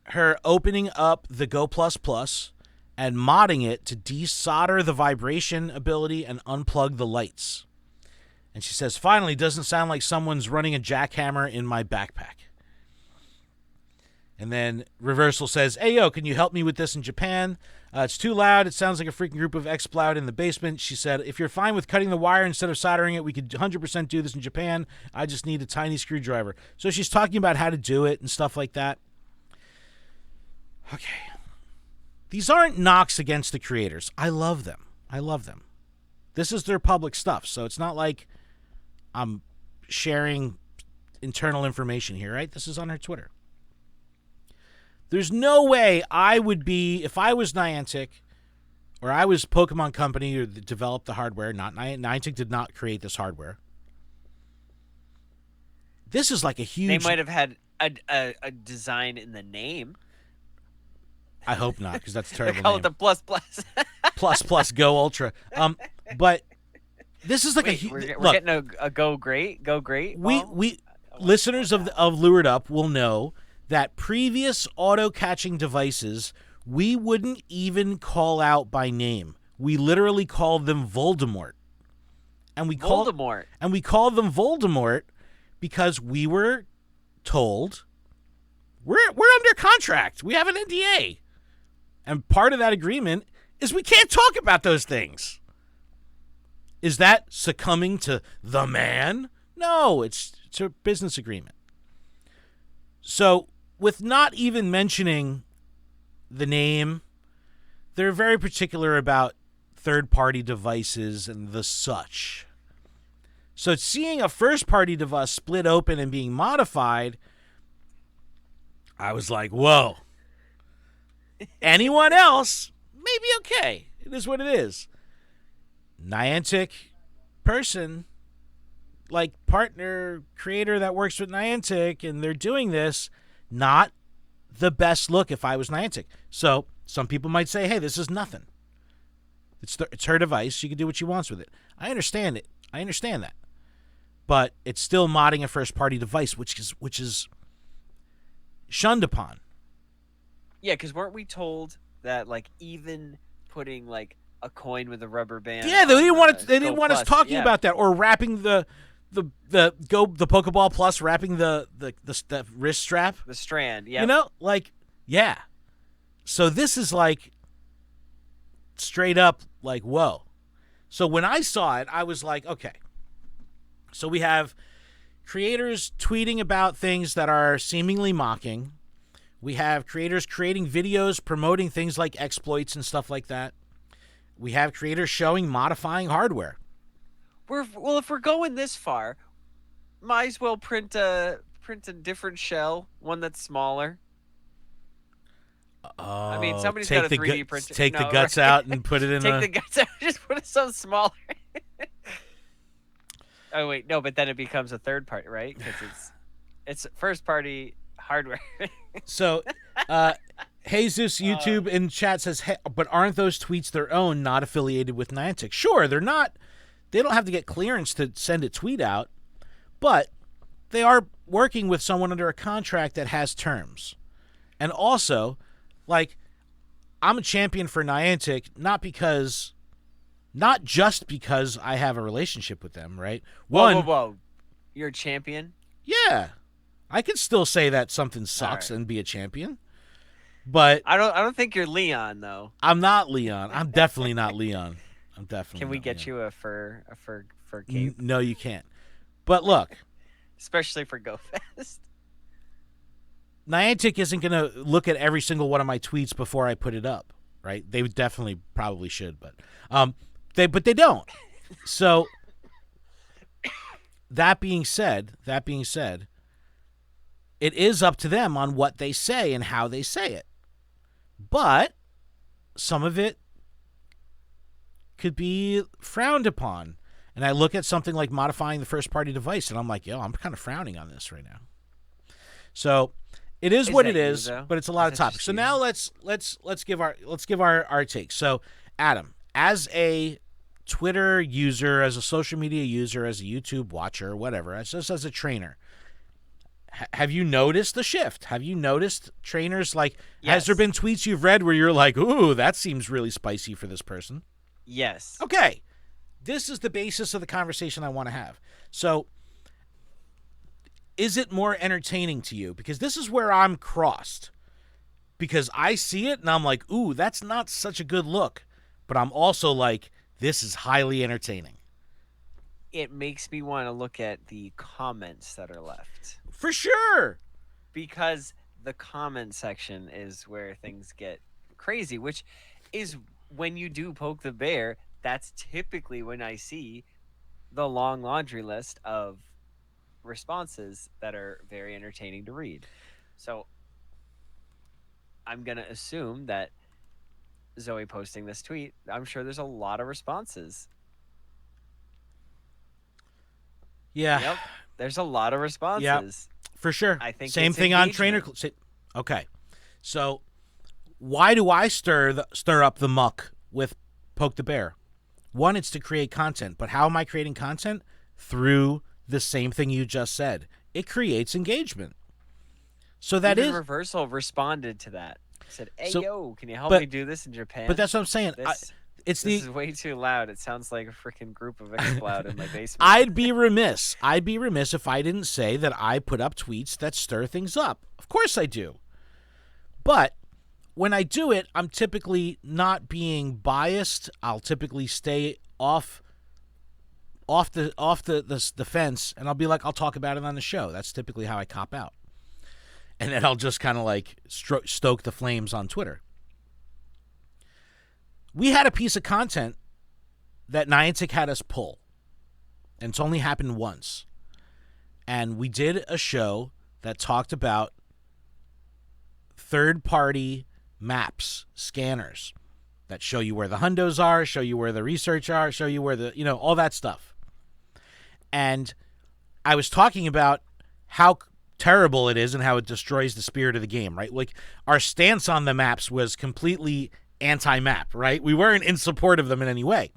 her opening up the Go Plus Plus and modding it to desolder the vibration ability and unplug the lights. And she says, finally, doesn't sound like someone's running a jackhammer in my backpack. And then Reversal says, hey, yo, can you help me with this in Japan? It's too loud. It sounds like a freaking group of X-Ploud in the basement. She said, if you're fine with cutting the wire instead of soldering it, we could 100% do this in Japan. I just need a tiny screwdriver. So she's talking about how to do it and stuff like that. Okay. These aren't knocks against the creators. I love them. This is their public stuff, so it's not like I'm sharing internal information here, right? This is on her Twitter. There's no way I would be, if I was Niantic or I was Pokemon Company or developed the hardware, not Niantic did not create this hardware. This is like a They huge. might have had a design in the name. I hope not, because that's a They terrible call name. it the plus plus. Plus Go Ultra. But this is like Wait, a we're look. getting a go great. We listeners of Lured Up will know that previous auto catching devices we wouldn't even call out by name. We literally called them Voldemort, and we called them Voldemort because we were told we're under contract. We have an NDA, and part of that agreement is we can't talk about those things. Is that succumbing to the man? No, it's a business agreement. So, with not even mentioning the name, they're very particular about third-party devices and the such. So, seeing a first-party device split open and being modified, I was like, whoa. Anyone else, maybe okay. It is what it is. Niantic person, like partner, creator that works with Niantic, and they're doing this, not the best look if I was Niantic. So some people might say, hey, this is nothing. It's her device. She can do what she wants with it. I understand it. I understand that. But it's still modding a first-party device, which is shunned upon. Yeah, because weren't we told that like even putting like a coin with a rubber band? Yeah, they didn't want us talking yeah. about that, or wrapping the Pokeball Plus, wrapping the wrist strap, the strand. Yeah, you know, like, yeah. So this is like straight up like, whoa. So when I saw it, I was like, okay. So we have creators tweeting about things that are seemingly mocking. We have creators creating videos promoting things like exploits and stuff like that. We have creators showing modifying hardware. If we're going this far, might as well print a different shell, one that's smaller. I mean, somebody's got a 3D printer. Take the guts out and put it in. Take the guts out, just put it so smaller. Oh wait, no, but then it becomes a third party, right? Because it's first party hardware. So, Jesus YouTube in chat says, hey, but aren't those tweets their own, not affiliated with Niantic? Sure, they're not. They don't have to get clearance to send a tweet out, but they are working with someone under a contract that has terms. And also, like, I'm a champion for Niantic, not just because I have a relationship with them, right? Whoa. You're a champion? Yeah. I could still say that something sucks and be a champion. But I don't think you're Leon though. I'm not Leon. I'm definitely not Leon. I'm definitely Can we not get Leon. you a fur cape? No, you can't. But look, especially for Go Fest. Niantic isn't going to look at every single one of my tweets before I put it up, right? They definitely probably should, but they don't. So that being said, it is up to them on what they say and how they say it. But some of it could be frowned upon. And I look at something like modifying the first-party device, and I'm like, yo, I'm kind of frowning on this right now. So it is what it is, though? but it's a lot of topics. So now let's give our take. So Adam, as a Twitter user, as a social media user, as a YouTube watcher, whatever, just as a trainer, have you noticed the shift? Have you noticed trainers like? Yes. Has there been tweets you've read where you're like, "Ooh, that seems really spicy for this person"? Yes. Okay, this is the basis of the conversation I want to have. So, is it more entertaining to you? Because this is where I'm crossed. Because I see it and I'm like, "Ooh, that's not such a good look," but I'm also like, "This is highly entertaining." It makes me want to look at the comments that are left. For sure. Because the comment section is where things get crazy, which is when you do poke the bear, that's typically when I see the long laundry list of responses that are very entertaining to read. So I'm gonna assume that Zoe posting this tweet, I'm sure there's a lot of responses. Yeah. Yep, there's a lot of Yeah. responses. For sure. I think Same it's thing on Trainer. engagement. Okay. So why do I stir up the muck with Poke the Bear? One, it's to create content. But how am I creating content? Through the same thing you just said. It creates engagement. So that Even is Reversal responded to that. He said, "Hey, so, yo, can you help but me do this in Japan?" but that's what I'm saying. This It's this the is way too loud. It sounds like a freaking group of Xcloud in my basement. I'd be remiss if I didn't say that I put up tweets that stir things up. Of course I do. But when I do it, I'm typically not being biased. I'll typically stay off the fence, and I'll be like, I'll talk about it on the show. That's typically how I cop out. And then I'll just kind of like stoke the flames on Twitter. We had a piece of content that Niantic had us pull, and it's only happened once. And we did a show that talked about third-party maps, scanners that show you where the hundos are, show you where the research are, show you where the, all that stuff. And I was talking about how terrible it is and how it destroys the spirit of the game, right? Like, our stance on the maps was completely anti-map, right? We weren't in support of them in any way.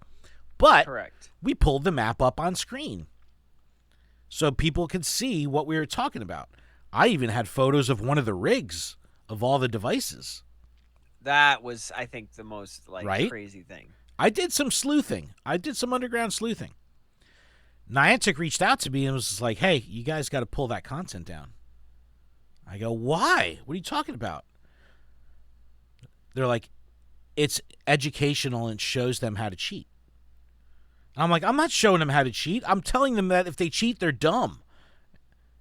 But Correct. We pulled the map up on screen so people could see what we were talking about. I even had photos of one of the rigs of all the devices. That was, I think, the most crazy thing. I did some sleuthing. I did some underground sleuthing. Niantic reached out to me and was like, hey, you guys got to pull that content down. I go, why? What are you talking about? They're like, it's educational and shows them how to cheat. I'm like, I'm not showing them how to cheat. I'm telling them that if they cheat, they're dumb.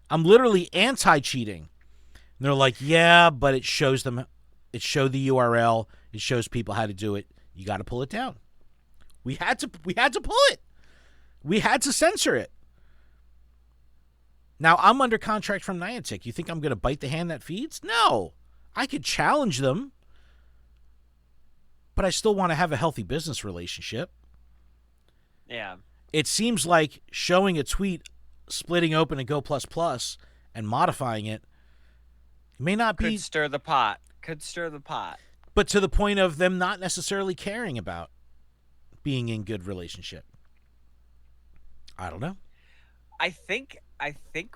I'm literally anti-cheating. And they're like, yeah, but it shows them, it showed the URL. It shows people how to do it. You got to pull it down. We had to pull it. We had to censor it. Now, I'm under contract from Niantic. You think I'm going to bite the hand that feeds? No. I could challenge them, but I still want to have a healthy business relationship. Yeah. It seems like showing a tweet, splitting open a Go++ and modifying it may not be... Could stir the pot. But to the point of them not necessarily caring about being in good relationship. I don't know. I think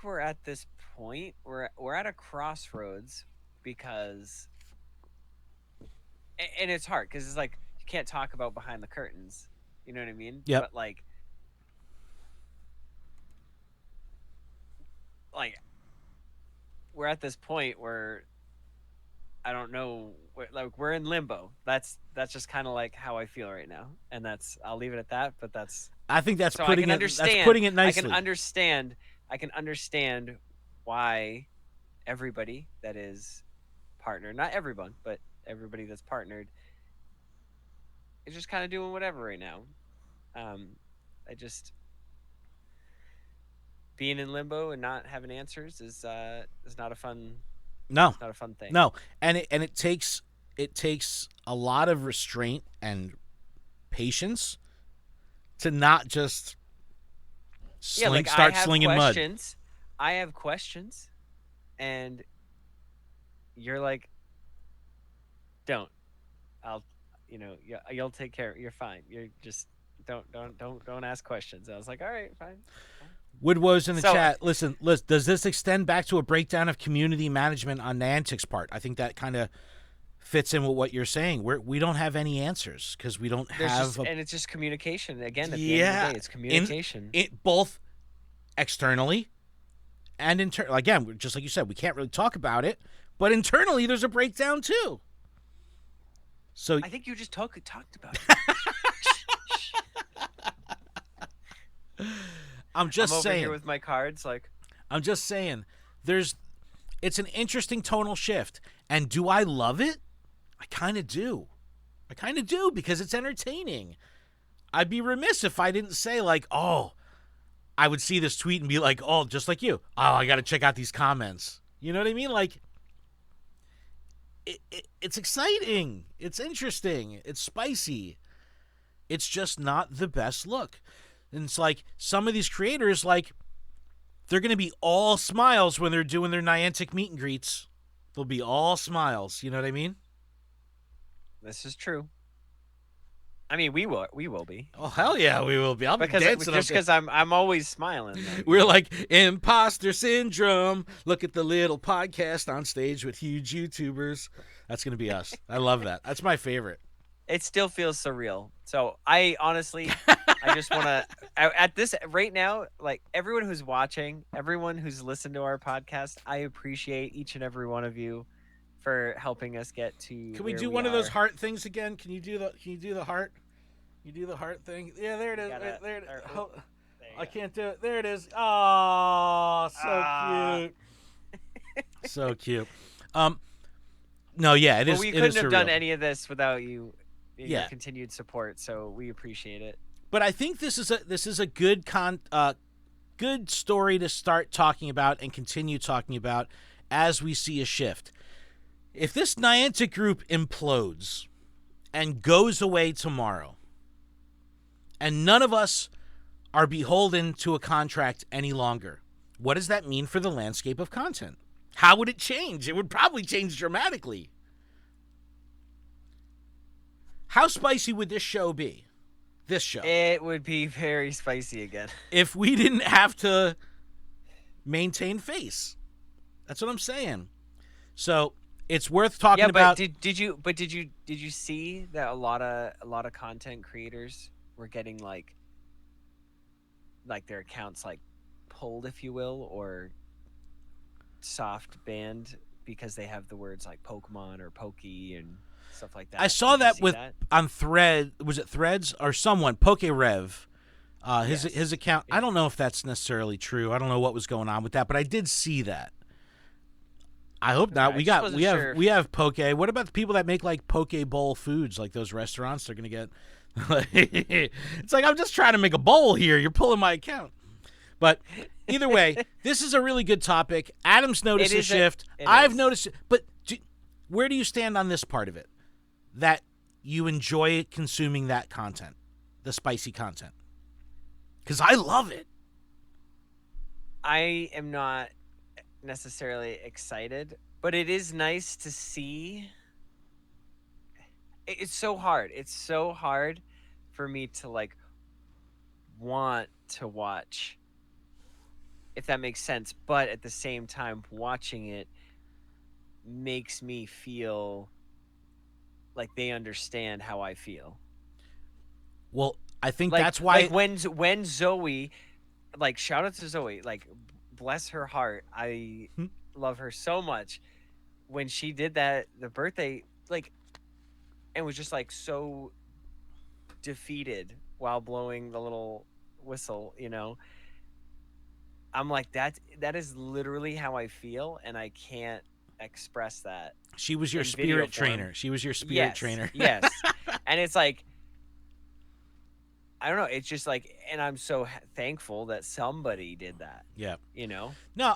we're at this point. We're at a crossroads because, and it's hard because it's like you can't talk about behind the curtains. You know what I mean? Yep. But like we're at this point where I don't know. We're in limbo. That's just kind of like how I feel right now, and I'll leave it at that. But I think that's so putting it nicely. I can understand why everybody that is partnered, not everyone, but everybody that's partnered, is just kind of doing whatever right now. Being in limbo and not having answers is not a fun. No, it's not a fun thing. No, and it takes a lot of restraint and patience to not just start slinging mud. I have questions, and you're like, don't. You'll take care. You're fine. You're just don't ask questions. I was like, all right, fine. Woodwoes in the chat. Listen, does this extend back to a breakdown of community management on Niantic's part? I think that kind of fits in with what you're saying. We don't have any answers because we don't have... and it's just communication. Again, at the end of the day, it's communication. Both externally and internally. Again, just like you said, we can't really talk about it, but internally there's a breakdown too. So I think you just talked about it. I'm just saying. Over here with my cards, I'm just saying. It's an interesting tonal shift, and do I love it? I kind of do. Because it's entertaining. I'd be remiss if I didn't say I would see this tweet and be like, oh, just like you. Oh, I got to check out these comments. You know what I mean? it's exciting. It's interesting. It's spicy. It's just not the best look. And it's like some of these creators, like, they're going to be all smiles when they're doing their Niantic meet and greets. They'll be all smiles. You know what I mean? This is true. I mean, we will be. Oh, hell yeah, we will be. I'll be Because dancing just up there. because I'm always smiling. Though, We're like imposter syndrome. Look at the little podcast on stage with huge YouTubers. That's going to be us. I love that. That's my favorite. it still feels surreal. So I honestly, I just want to at this right now, like everyone who's watching, everyone who's listened to our podcast, I appreciate each and every one of you for helping us get to. Can we where do we one of those are. heart things again? Can you do the heart? You do the heart thing. Yeah, there it is. Gotta- There it is. there you Oh, I go. can't do it. There it is. Oh, so Ah. cute. So cute. No, yeah, it is. Well, we it couldn't is have surreal. done any of this without you. Your Yeah. continued support, so we appreciate it. But I think this is a good good story to start talking about and continue talking about as we see a shift. If this Niantic group implodes and goes away tomorrow, and none of us are beholden to a contract any longer, what does that mean for the landscape of content? How would it change? It would probably change dramatically. How spicy would this show be? This show. It would be very spicy again. If we didn't have to maintain face. That's what I'm saying. So it's worth talking Yeah, but about. did you see that a lot of content creators were getting like their accounts like pulled, if you will, or soft banned because they have the words like Pokemon or Pokey and stuff like that. I saw Did you that see with that? on Thread. Was it Threads or someone? Pokerev. His Yes. his account. I don't know if that's necessarily true. I don't know what was going on with that, but I did see that. I hope not. I We just got wasn't we have sure if- we have Poke. What about the people that make like Poke Bowl foods, like those restaurants? They're gonna get. It's like I'm just trying to make a bowl here. You're pulling my account. But either way, this is a really good topic. Adam's noticed It a is shift. it I've is. noticed it. But where do you stand on this part of it? That you enjoy consuming that content, the spicy content? Because I love it. I am not necessarily excited, but it is nice to see. It's so hard. It's so hard for me to like want to watch, if that makes sense. But at the same time, watching it makes me feel like they understand how I feel. Well, I think Like that's why. like when Zoe, like shout out to Zoe, like bless her heart. I Hmm. love her so much. When she did that, the birthday, like, and was just like so defeated while blowing the little whistle, I'm like that is literally how I feel, and I can't express that. She was your in video spirit form. trainer. She was your spirit Yes, trainer. yes. And it's like, I don't know, it's just like, and I'm so thankful that somebody did that, Yeah. No,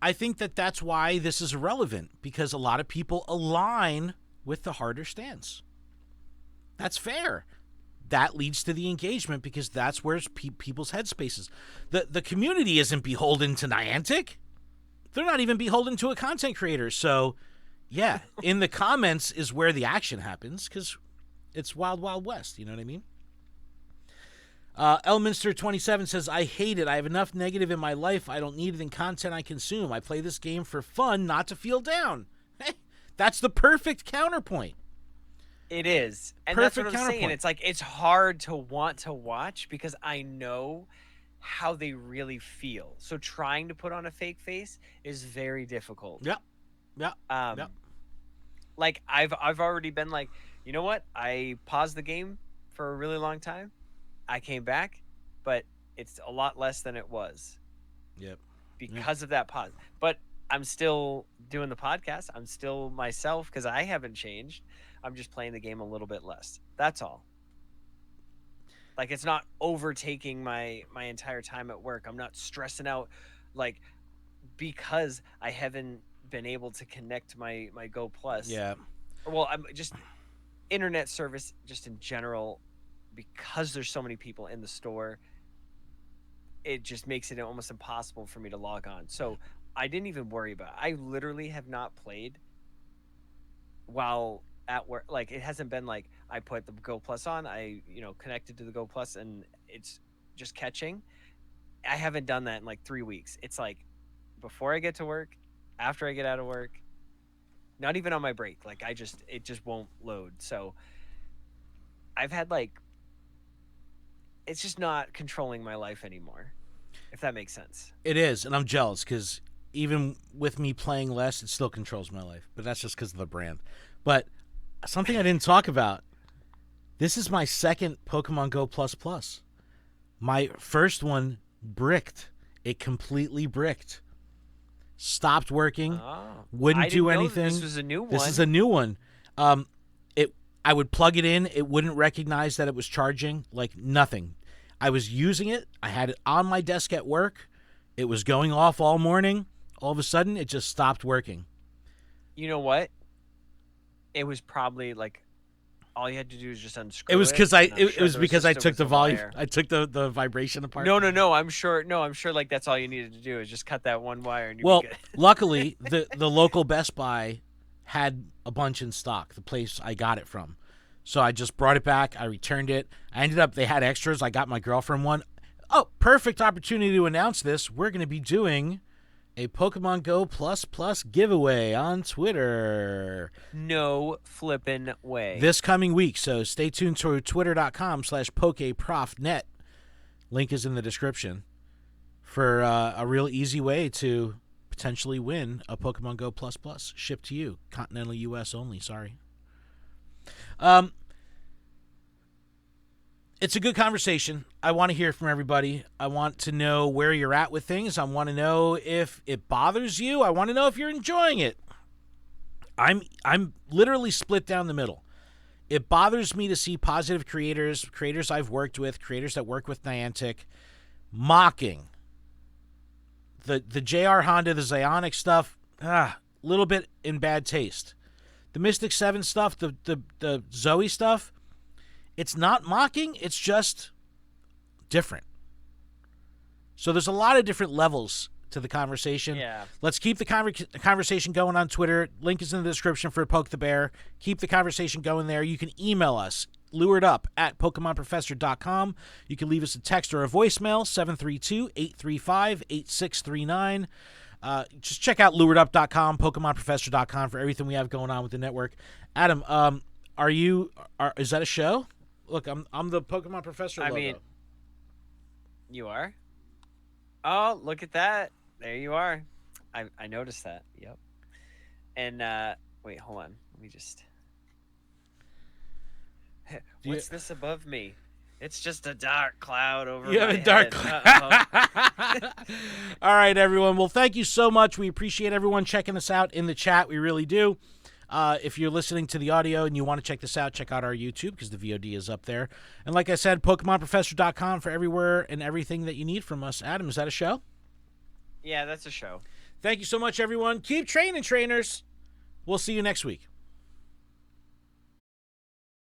I think that's why this is relevant, because a lot of people align with the harder stance. That's fair. That leads to the engagement because that's where people's headspaces. The community isn't beholden to Niantic. They're not even beholden to a content creator. So, yeah, in the comments is where the action happens because it's Wild Wild West. You know what I mean? Elminster27 says, I hate it. I have enough negative in my life. I don't need it in content I consume. I play this game for fun, not to feel down. Hey, that's the perfect counterpoint. It is. And Perfect that's what I'm saying. counterpoint. It's like it's hard to want to watch because I know how they really feel. So trying to put on a fake face is very difficult. Yep. Yep. Yep. Like I've already been like, you know what? I paused the game for a really long time. I came back, but it's a lot less than it was Yep. because of that pause. But I'm still doing the podcast. I'm still myself because I haven't changed. I'm just playing the game a little bit less. That's all. Like it's not overtaking my entire time at work. I'm not stressing out like because I haven't been able to connect my Go Plus. Yeah. Well, I'm just internet service just in general, because there's so many people in the store, it just makes it almost impossible for me to log on. So I didn't even worry about it. I literally have not played while at work. Like, it hasn't been like I put the Go Plus on, I connected to the Go Plus, and it's just catching. I haven't done that in like 3 weeks. It's like before I get to work, after I get out of work, not even on my break. Like, it just won't load. So I've had like, it's just not controlling my life anymore, if that makes sense. It is, and I'm jealous because even with me playing less, it still controls my life. But that's just because of the brand. But something I didn't talk about, this is my second Pokemon Go Plus Plus. My first one bricked. It completely bricked. Stopped working. Wouldn't do anything. This was a new one. This is a new one. I would plug it in. It wouldn't recognize that it was charging. Like, nothing. I was using it. I had it on my desk at work. It was going off all morning. All of a sudden, it just stopped working. You know what? It was probably like, all you had to do is just unscrew it. It was because I took the volume. Wire. I took the vibration apart. No. I'm sure. Like, that's all you needed to do is just cut that one wire and well, be good. Luckily, the local Best Buy had a bunch in stock. The place I got it from, so I just brought it back. I returned it. They had extras. I got my girlfriend one. Oh, perfect opportunity to announce this. We're going to be doing a Pokemon Go Plus giveaway on Twitter. No flippin' way. This coming week, so stay tuned to twitter.com/PokeProfNet. Link is in the description for a real easy way to potentially win a Pokemon Go Plus shipped to you. Continental U.S. only, sorry. It's a good conversation. I want to hear from everybody. I want to know where you're at with things. I want to know if it bothers you. I want to know if you're enjoying it. I'm literally split down the middle. It bothers me to see positive creators I've worked with, creators that work with Niantic, mocking the JR Honda, the Zionic stuff, little bit in bad taste. The Mystic 7 stuff, the Zoe stuff, it's not mocking, it's just different. So there's a lot of different levels to the conversation. Yeah. Let's keep the conversation going on Twitter. Link is in the description for Poke the Bear. Keep the conversation going there. You can email us, luredup@PokemonProfessor.com. You can leave us a text or a voicemail, 732-835-8639. Just check out luredup.com, PokemonProfessor.com for everything we have going on with the network. Adam, is that a show? Look, I'm the Pokemon Professor logo. I mean, you are? Oh, look at that. There you are. I noticed that. Yep. And wait, hold on. Let me just. What's this above me? It's just a dark cloud over my head. Dark cloud. All right, everyone. Well, thank you so much. We appreciate everyone checking us out in the chat. We really do. If you're listening to the audio and you want to check this out, check out our YouTube because the VOD is up there. And like I said, PokemonProfessor.com for everywhere and everything that you need from us. Adam, is that a show? Yeah, that's a show. Thank you so much, everyone. Keep training, trainers. We'll see you next week.